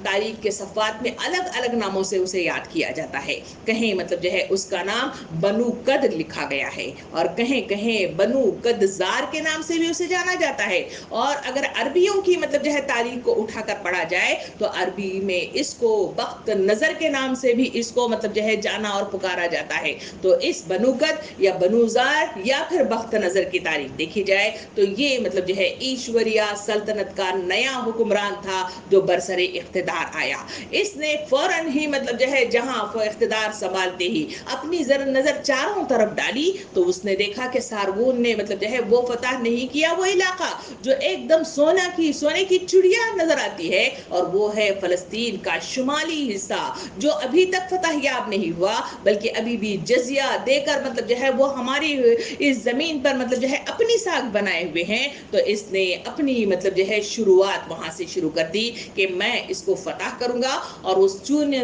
تاریخ کے صفحات میں الگ الگ ناموں سے اسے یاد کیا جاتا ہے۔ کہیں مطلب جو ہے اس کا نام بنو قد لکھا گیا ہے، اور کہیں کہیں بنو قدزار کے نام سے بھی اسے جانا جاتا ہے، اور اگر عربیوں کی مطلب جو ہے تاریخ کو اٹھا کر پڑھا جائے تو عربی میں اس کو بخت نظر کے نام سے بھی اس کو مطلب جو ہے جانا اور پکارا جاتا ہے۔ تو اس بنو قد یا بنو زار یا پھر بخت نظر کی تاریخ دیکھی جائے تو یہ مطلب جو ہے ایشوریہ سلطنت کا نیا حکمران تھا جو برسر اقتدار آیا۔ اس نے فوراً ہی مطلب جو ہے جہاں اقتدار سنبھالتے ہی اپنی نظر چاروں طرف ڈالی، تو اس نے دیکھا کہ سارگون نے مطلب جو ہے وہ فتح نہیں کیا وہ علاقہ جو ایک دم سونے کی چڑیا نظر آتی ہے، اور وہ ہے فلسطین کا شمالی حصہ جو ابھی تک فتح یاب نہیں ہوا، بلکہ ابھی بھی جزیہ دے کر مطلب جو ہے وہ ہماری اس زمین پر مطلب جو ہے اپنی ساکھ بنائے ہوئے ہیں۔ تو اس نے اپنی مطلب جو ہے شروعات وہاں سے شروع کر دی کہ میں اس کو فتح کروں گا، اور اس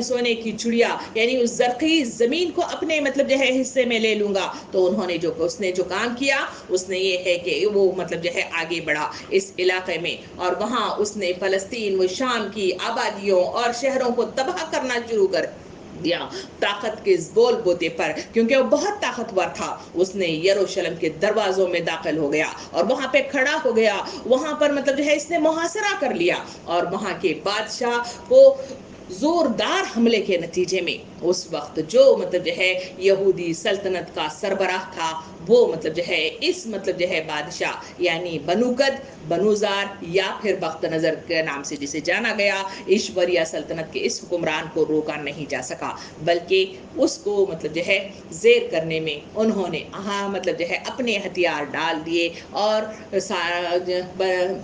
سونے کی چڑیا یعنی اس زرخیز زمین کو اپنے مطلب جو ہے حصے میں لے لوں گا۔ تو اس نے جو کام کیا اس نے یہ ہے کہ وہ مطلب جو ہے آگے بڑھا اس علاقے میں، اور وہاں اس نے فلسطین و شام کی آبادیوں اور شہروں کو تباہ کرنا شروع کر دیا طاقت کے بول بوتے پر، کیونکہ وہ بہت طاقتور تھا۔ اس نے یروشلم کے دروازوں میں داخل ہو گیا اور وہاں پہ کھڑا ہو گیا، وہاں پر مطلب جو ہے اس نے محاصرہ کر لیا، اور وہاں کے بادشاہ کو زوردار حملے کے نتیجے میں اس وقت جو مطلب جو ہے یہودی سلطنت کا سربراہ تھا وہ مطلب جو ہے اس مطلب جو ہے بادشاہ یعنی بنو قد، بنو زار یا پھر بخت نظر کے نام سے جسے جانا گیا، ایشوریہ سلطنت کے اس حکمران کو روکا نہیں جا سکا، بلکہ اس کو مطلب جو ہے زیر کرنے میں انہوں نے مطلب جو ہے اپنے ہتھیار ڈال دیے، اور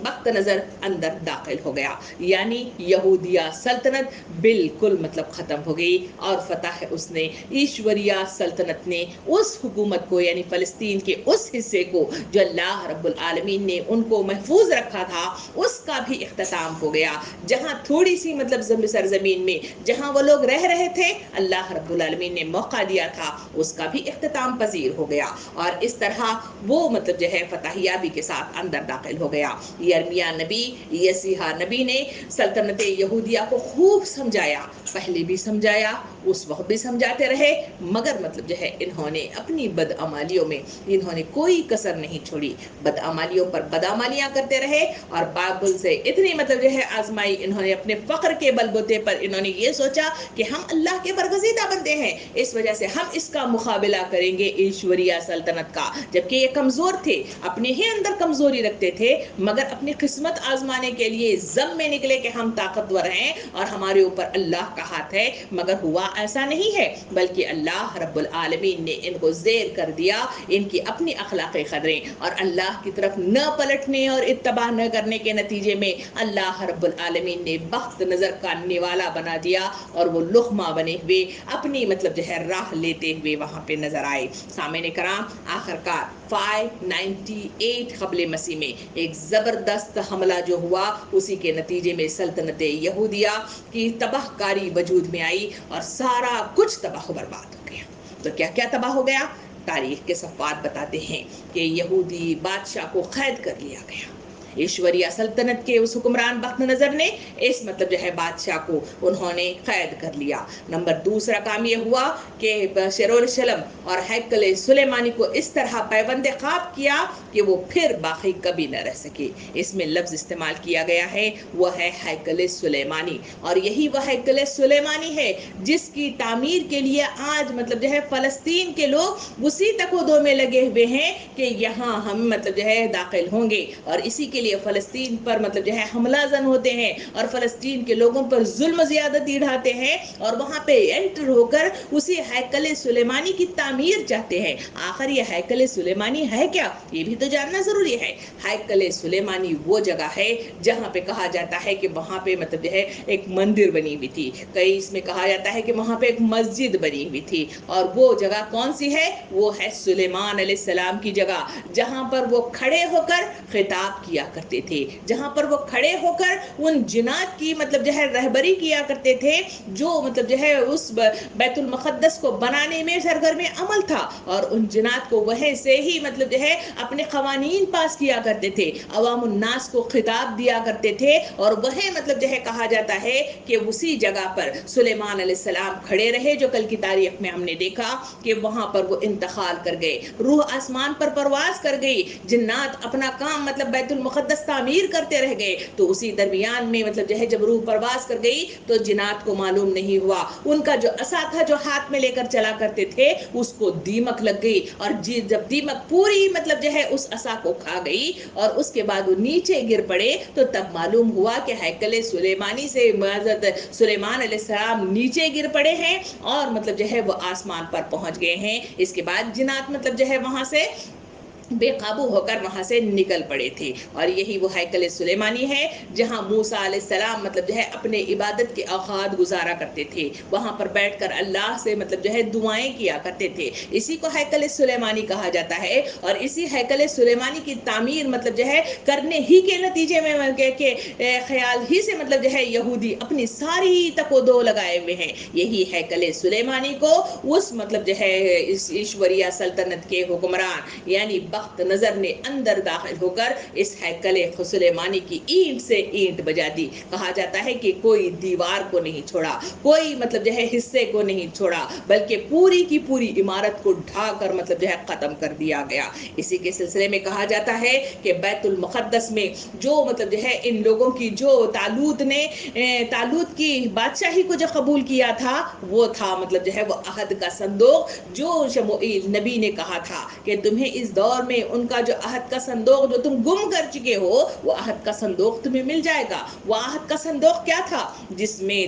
بخت نظر اندر داخل ہو گیا، یعنی یہودیہ سلطنت بالکل مطلب ختم ہو گئی، اور فتح اس نے ایشوریہ سلطنت نے اس حکومت کو یعنی فلسطین کے اس حصے کو جو اللہ رب العالمین نے ان کو محفوظ رکھا تھا اس کا بھی اختتام ہو گیا۔ جہاں تھوڑی سی مطلب سرزمین میں جہاں وہ لوگ رہ رہے تھے اللہ رب العالمین نے موقع دیا تھا اس کا بھی اختتام پذیر ہو گیا، اور اس طرح وہ مطلب جو ہے فتح یابی کے ساتھ اندر داخل ہو گیا۔ یرمیہ نبی، یسیہ نبی نے سلطنت یہودیہ کو خوب سمجھایا، پہلے بھی سمجھایا، اس وقت بھی سمجھاتے رہے، مگر مطلب جو ہے انہوں نے اپنی بدعمالیوں میں انہوں نے کوئی کسر نہیں چھوڑی، بدعمالیوں پر بدعمالیاں کرتے رہے، اور بابل سے اتنی مطلب جو ہے آزمائی انہوں نے اپنے فخر کے بلبوتے پر، انہوں نے یہ سوچا کہ ہم اللہ کے برگزیدہ بندے ہیں، اس وجہ سے ہم اس کا مقابلہ کریں گے ایشوریہ سلطنت کا، جبکہ یہ کمزور تھے، اپنے ہی اندر کمزوری رکھتے تھے، مگر اپنی قسمت آزمانے کے لیے ضم میں نکلے کہ ہم طاقتور ہیں اور ہمارے اوپر اللہ کا ہاتھ ہے، مگر ہوا ایسا نہیں ہے، بلکہ اللہ رب العالمین نے ان کو زیر کر دیا ان کی اپنی اخلاقی قدریں، اور اللہ کی طرف نہ پلٹنے اور اتباع نہ کرنے کے نتیجے میں اللہ رب العالمین نے بخت نظر کا نوالا بنا دیا، اور وہ لقمہ بنے ہوئے اپنی مطلب جو ہے راہ لیتے ہوئے وہاں پہ نظر آئے۔ سامعین کرام، آخرکار 598 قبل مسیح میں ایک زبردست حملہ جو ہوا، اسی کے نتیجے میں سلطنت یہودیہ کی تباہ کاری وجود میں آئی، اور سارا کچھ تباہ و برباد ہو گیا۔ تو کیا کیا تباہ ہو گیا؟ تاریخ کے صفحات بتاتے ہیں کہ یہودی بادشاہ کو قید کر لیا گیا۔ ایشوریہ سلطنت کے اس حکمران بخت نظر نے اس مطلب جو ہے بادشاہ کو انہوں نے قید کر لیا۔ نمبر دوسرا کام یہ ہوا کہ یروشلم اور ہیکل سلیمانی کو اس طرح پیوند خواب کیا کہ وہ پھر باقی کبھی نہ رہ سکے۔ اس میں لفظ استعمال کیا گیا ہے وہ ہے ہیکل سلیمانی، اور یہی وہ ہیکل سلیمانی ہے جس کی تعمیر کے لیے آج مطلب جو ہے فلسطین کے لوگ اسی تقویٰ میں لگے ہوئے ہیں کہ یہاں ہم مطلب جو ہے داخل ہوں گے، اور اسی کے لیے فلسطین پر مطلب جو ہے حملہ زن ہوتے ہیں، اور فلسطین کے لوگوں پر ظلم زیادتی ڈھاتے ہیں، اور وہاں پہ انٹر ہو کر اسی ہیکل سلیمانی کی تعمیر چاہتے ہیں۔ آخر یہ ہیکل سلیمانی ہے کیا، یہ بھی تو جاننا ضروری ہے۔ ہیکل سلیمانی وہ جگہ ہے جہاں پہ کہا جاتا ہے کہ وہاں پہ مطلب جو ہے ایک مندر بنی ہوئی تھی، کئی اس میں کہا جاتا ہے کہ وہاں پہ ایک مسجد بنی ہوئی تھی، اور وہ جگہ کون سی ہے؟ وہ ہے سلیمان علیہ السلام کی جگہ، جہاں پر وہ کھڑے ہو کر خطاب کیا کرتے تھے، جہاں پر وہ کھڑے ہو کر ان جنات کی مطلب جو ہے رہبری کیا کرتے تھے جو مطلب جو ہے اس بیت المقدس کو بنانے میں سرگرم عمل تھا، اور ان جنات کو وہیں سے ہی مطلب جو ہے اپنے قوانین پاس کیا کرتے تھے، عوام الناس کو خطاب دیا کرتے تھے، اور وہیں مطلب جو ہے کہا جاتا ہے کہ اسی جگہ پر سلیمان علیہ السلام کھڑے رہے، جو کل کی تاریخ میں ہم نے دیکھا کہ وہاں پر وہ انتقال کر گئے، روح آسمان پر پرواز کر گئی، جنات اپنا کام مطلب بیت المقدس تعمیر کرتے رہ گئے، تو اسی درمیان میں مطلب جو ہے جب روح پرواز کر گئی تو جنات کو معلوم نہیں ہوا، ان کا جو عصا تھا جو ہاتھ میں لے کر چلا کرتے تھے اس کو دیمک لگ گئی، اور جب دیمک پوری مطلب جو ہے اس عصا کو کھا گئی اور اس کے بعد وہ نیچے گر پڑے، تو تب معلوم ہوا کہ ہیکل سلیمانی سے حضرت سلیمان علیہ السلام نیچے گر پڑے ہیں اور مطلب جو ہے وہ آسمان پر پہنچ گئے ہیں۔ اس کے بعد جنات مطلب جو ہے وہاں سے بے قابو ہو کر وہاں سے نکل پڑے تھے، اور یہی وہ ہیکل سلیمانی ہے جہاں موسیٰ علیہ السلام مطلب جو ہے اپنے عبادت کے اوقات گزارا کرتے تھے، وہاں پر بیٹھ کر اللہ سے مطلب جو ہے دعائیں کیا کرتے تھے، اسی کو ہیکل سلیمانی کہا جاتا ہے، اور اسی ہیکل سلیمانی کی تعمیر مطلب جو ہے کرنے ہی کے نتیجے میں کہ خیال ہی سے مطلب جو ہے یہودی اپنی ساری تقو لگائے ہوئے ہیں۔ یہی ہیکل سلیمانی کو اس مطلب جو ہے اس ایشوریہ سلطنت کے حکمران یعنی بخت نظر نے اندر داخل ہو کر اس ہیکل سلیمانی کی اینٹ سے اینٹ بجا دی۔ کہا جاتا ہے کہ کوئی دیوار کو نہیں چھوڑا، کوئی مطلب جو ہے حصے کو نہیں چھوڑا، بلکہ پوری کی پوری عمارت کو ڈھا کر مطلب جو ہے ختم کر دیا گیا۔ اسی کے سلسلے میں کہا جاتا ہے کہ بیت المقدس میں جو مطلب جو ہے ان لوگوں کی جو طالوت کی بادشاہی کو جو قبول کیا تھا وہ تھا مطلب جو ہے وہ عہد کا صندوق، جو شموئیل نبی نے کہا تھا کہ تمہیں اس دور میں ان کا جو عہد کا صندوق جو تم گم کر چکے ہو وہ عہد کا صندوق تمہیں مل جائے گا۔ وہ عہد کا صندوق کیا تھا؟ جس میں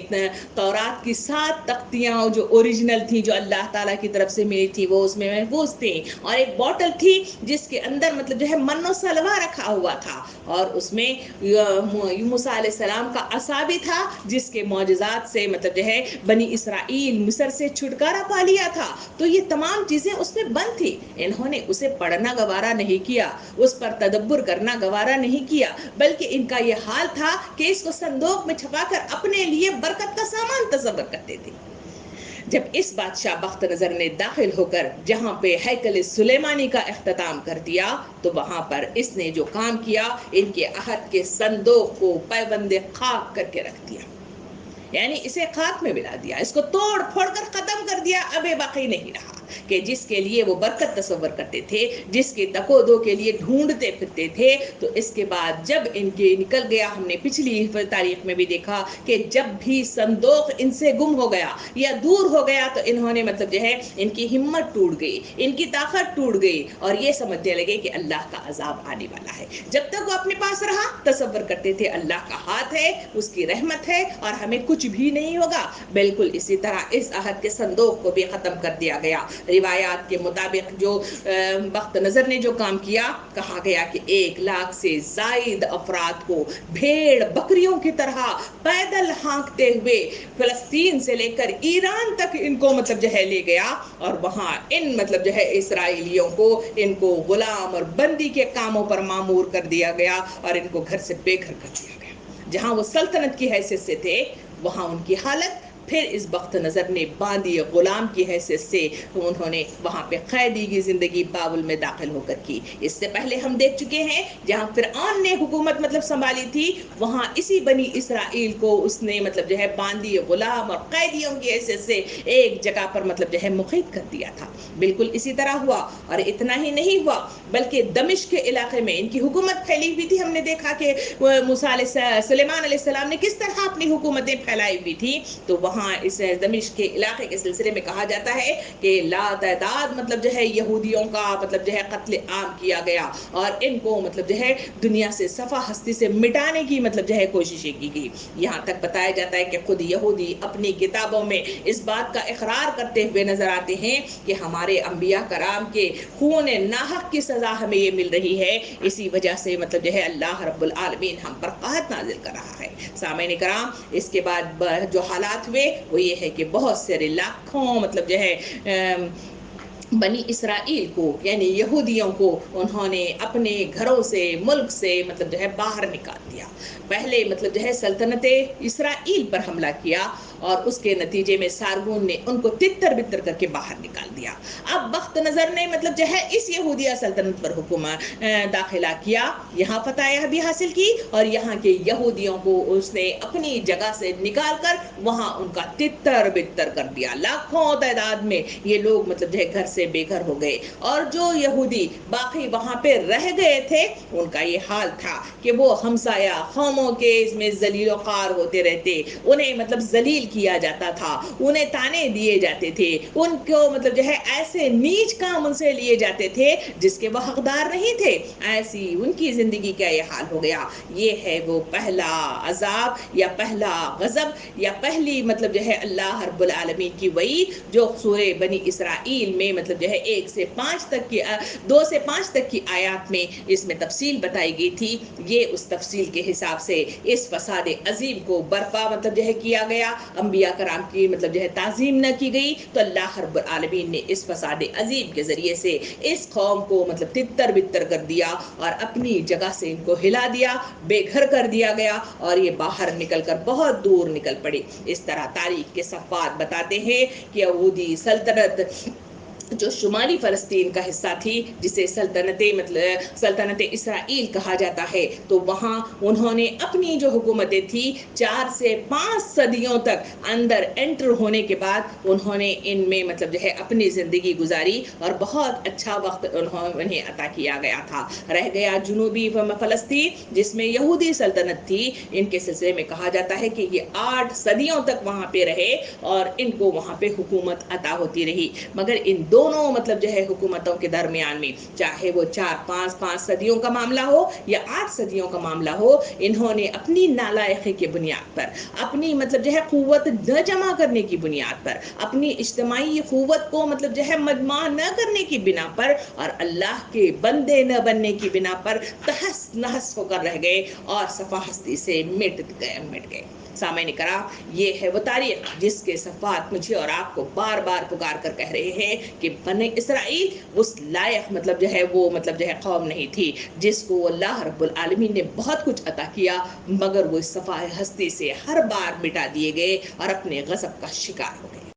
تورات کی 7 تختیاں جو اوریجنل تھی جو اللہ تعالیٰ کی طرف سے ملی تھی وہ اس میں محفوظ تھی، اور ایک بوٹل تھی جس کے اندر مطلب جو ہے من و سلوہ رکھا ہوا تھا، اور اس میں موسیٰ علیہ السلام کا عصا بھی تھا جس کے معجزات سے مطلب جو ہے بنی اسرائیل مصر سے چھٹکارا پا لیا تھا۔ تو یہ تمام چیزیں اس میں بند تھی، انہوں نے اسے پڑھنا گوارا نہیں کیا، اس پر تدبر کرنا گوارا نہیں کیا، بلکہ ان کا یہ حال تھا کہ اس کو صندوق میں چھپا کر اپنے لیے برکت کا سامان تصور کرتے تھے۔ جب اس بادشاہ بخت نظر نے داخل ہو کر جہاں پہ ہیکل سلیمانی کا اختتام کر دیا تو وہاں پر اس نے جو کام کیا ان کے عہد کے صندوق کو پیوند خاک کر کے رکھ دیا۔ یعنی اسے خاک میں ملا دیا، اس کو توڑ پھوڑ کر ختم کر دیا، اب باقی نہیں رہا کہ جس کے لیے وہ برکت تصور کرتے تھے، جس کے تک و دو کے لیے ڈھونڈتے پھرتے تھے۔ تو اس کے بعد جب ان کے نکل گیا، ہم نے پچھلی تاریخ میں بھی دیکھا کہ جب بھی صندوق ان سے گم ہو گیا یا دور ہو گیا تو انہوں نے مطلب جو ہے ان کی ہمت ٹوٹ گئی، ان کی طاقت ٹوٹ گئی اور یہ سمجھنے لگے کہ اللہ کا عذاب آنے والا ہے۔ جب تک وہ اپنے پاس رہا تصور کرتے تھے اللہ کا ہاتھ ہے، اس کی رحمت ہے اور ہمیں کچھ بھی نہیں ہوگا۔ بالکل اسی طرح اس عہد کے صندوق کو بھی ختم کر دیا گیا۔ روایات کے مطابق جو بخت نظر نے جو کام کیا، کہا گیا کہ 1 لاکھ سے زائد افراد کو بھیڑ بکریوں کی طرح پیدل ہانکتے ہوئے فلسطین سے لے کر ایران تک ان کو مطلب جو ہے لے گیا اور وہاں ان مطلب جو ہے اسرائیلیوں کو ان کو غلام اور بندی کے کاموں پر مامور کر دیا گیا اور ان کو گھر سے بے گھر کر دیا گیا۔ جہاں وہ سلطنت کی حیثیت سے تھے وہاں ان کی حالت پھر اس بخت نظر نے باندی غلام کی حیثیت سے انہوں نے وہاں پہ قیدی کی زندگی بابل میں داخل ہو کر کی۔ اس سے پہلے ہم دیکھ چکے ہیں جہاں فرعون نے حکومت مطلب سنبھالی تھی وہاں اسی بنی اسرائیل کو اس نے مطلب جو ہے باندی غلام اور قیدیوں کی حیثیت سے ایک جگہ پر مطلب جو ہے مقید کر دیا تھا۔ بالکل اسی طرح ہوا اور اتنا ہی نہیں ہوا بلکہ دمشق کے علاقے میں ان کی حکومت پھیلی ہوئی تھی۔ ہم نے دیکھا کہ سلیمان علیہ السلام نے کس طرح اپنی حکومتیں پھیلائی ہوئی تھی، تو وہاں اس دمشق کے علاقے کے سلسلے میں کہا جاتا ہے کہ لا تعداد مطلب جو ہے یہودیوں کا مطلب جو ہے قتل عام کیا گیا اور ان کو مطلب جو ہے دنیا سے صفحہ ہستی سے مٹانے کی مطلب جو ہے کوششیں کی گئی۔ یہاں تک بتایا جاتا ہے کہ خود یہودی اپنی کتابوں میں اس بات کا اقرار کرتے ہوئے نظر آتے ہیں کہ ہمارے انبیاء کرام کے خون ناحق کی سزا ہمیں یہ مل رہی ہے، اسی وجہ سے مطلب جو ہے اللہ رب العالمین ہم پر قحط نازل کر رہا ہے۔ سامعین کرام، اس کے بعد جو حالات ہوئے وہ یہ ہے کہ بہت سے لاکھوں مطلب جو ہے بنی اسرائیل کو یعنی یہودیوں کو انہوں نے اپنے گھروں سے ملک سے مطلب جو ہے باہر نکال دیا۔ پہلے مطلب جو ہے سلطنت اسرائیل پر حملہ کیا اور اس کے نتیجے میں سارگون نے ان کو تتر بتر کر کے باہر نکال دیا۔ اب بخت نظر نے مطلب جو ہے اس یہودیہ سلطنت پر حکومت داخلہ کیا، یہاں فتح بھی حاصل کی اور یہاں کے یہودیوں کو اس نے اپنی جگہ سے نکال کر وہاں ان کا تتر بتر کر دیا۔ لاکھوں تعداد میں یہ لوگ مطلب جو ہے گھر سے بے گھر ہو گئے اور جو یہودی باقی وہاں پہ رہ گئے تھے ان کا یہ حال تھا کہ وہ ہمسایہ قوموں کے اس میں ذلیل و خوار ہوتے رہتے، انہیں مطلب ذلیل کیا جاتا تھا، انہیں تانے دیے جاتے تھے، ان کو مطلب جو ہے ایسے نیچ کام ان سے لیے جاتے تھے جس کے وہ حقدار نہیں تھے۔ ایسی ان کی زندگی کا یہ حال ہو گیا۔ یہ ہے وہ پہلا عذاب یا پہلا غضب یا پہلی مطلب جو ہے اللہ رب العالمین کی وعید جو سورہ بنی اسرائیل میں مطلب جو ہے 1 سے 5 تک کی 2 سے 5 تک کی آیات میں اس میں تفصیل بتائی گئی تھی۔ یہ اس تفصیل کے حساب سے اس فساد عظیم کو برپا مطلب جو ہے کیا گیا، انبیاء کرام کی مطلب جو ہے تعظیم نہ کی گئی، تو اللہ رب العالمین نے اس فساد عظیم کے ذریعے سے اس قوم کو مطلب تتر بتر کر دیا اور اپنی جگہ سے ان کو ہلا دیا، بے گھر کر دیا گیا اور یہ باہر نکل کر بہت دور نکل پڑے۔ اس طرح تاریخ کے صفحات بتاتے ہیں کہ یہودی سلطنت جو شمالی فلسطین کا حصہ تھی جسے سلطنت اسرائیل کہا جاتا ہے، تو وہاں انہوں نے اپنی جو حکومتیں تھی 4 سے 5 صدیوں تک اندر انٹر ہونے کے بعد انہوں نے ان میں مطلب جو ہے اپنی زندگی گزاری اور بہت اچھا وقت انہیں عطا کیا گیا تھا۔ رہ گیا جنوبی فلسطین جس میں یہودی سلطنت تھی، ان کے سلسلے میں کہا جاتا ہے کہ یہ 8 صدیوں تک وہاں پہ رہے اور ان کو وہاں پہ حکومت عطا ہوتی رہی، مگر ان دونوں مطلب جو ہے حکومتوں کے درمیان میں چاہے وہ 4-5 صدیوں کا معاملہ ہو یا 8 صدیوں کا معاملہ ہو، انہوں نے اپنی نالائقی کی بنیاد پر، اپنی مطلب جو ہے قوت نہ جمع کرنے کی بنیاد پر، اپنی اجتماعی قوت کو مطلب جو ہے مجمع نہ کرنے کی بنا پر اور اللہ کے بندے نہ بننے کی بنا پر تہس نہس ہو کر رہ گئے اور صفحہ ہستی سے مٹ گئے۔ سامعین کرام، یہ ہے وہ تاریخ جس کے صفحات مجھے اور آپ کو بار بار پکار کر کہہ رہے ہیں کہ بنی اسرائیل اس لائق مطلب جو ہے وہ مطلب جو ہے قوم نہیں تھی جس کو اللہ رب العالمین نے بہت کچھ عطا کیا، مگر وہ اس صفحہ ہستی سے ہر بار مٹا دیے گئے اور اپنے غضب کا شکار ہو گئے۔